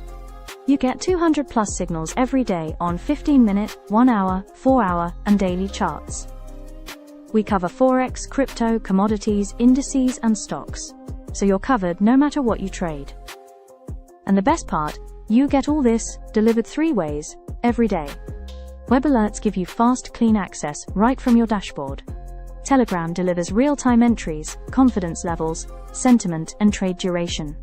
You get 200+ signals every day on 15-minute, 1-hour, 4-hour, and daily charts. We cover Forex, crypto, commodities, indices, and stocks, so you're covered no matter what you trade. And the best part, you get all this delivered 3 ways, every day. Web alerts give you fast, clean access right from your dashboard. Telegram delivers real-time entries, confidence levels, sentiment, and trade duration.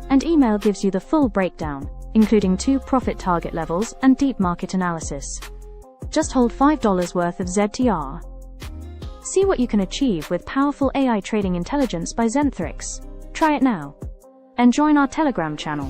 And email gives you the full breakdown, including 2 profit target levels and deep market analysis. Just hold $5 worth of ZTR. See what you can achieve with powerful AI trading intelligence by Zentrix. Try it now. And join our Telegram channel.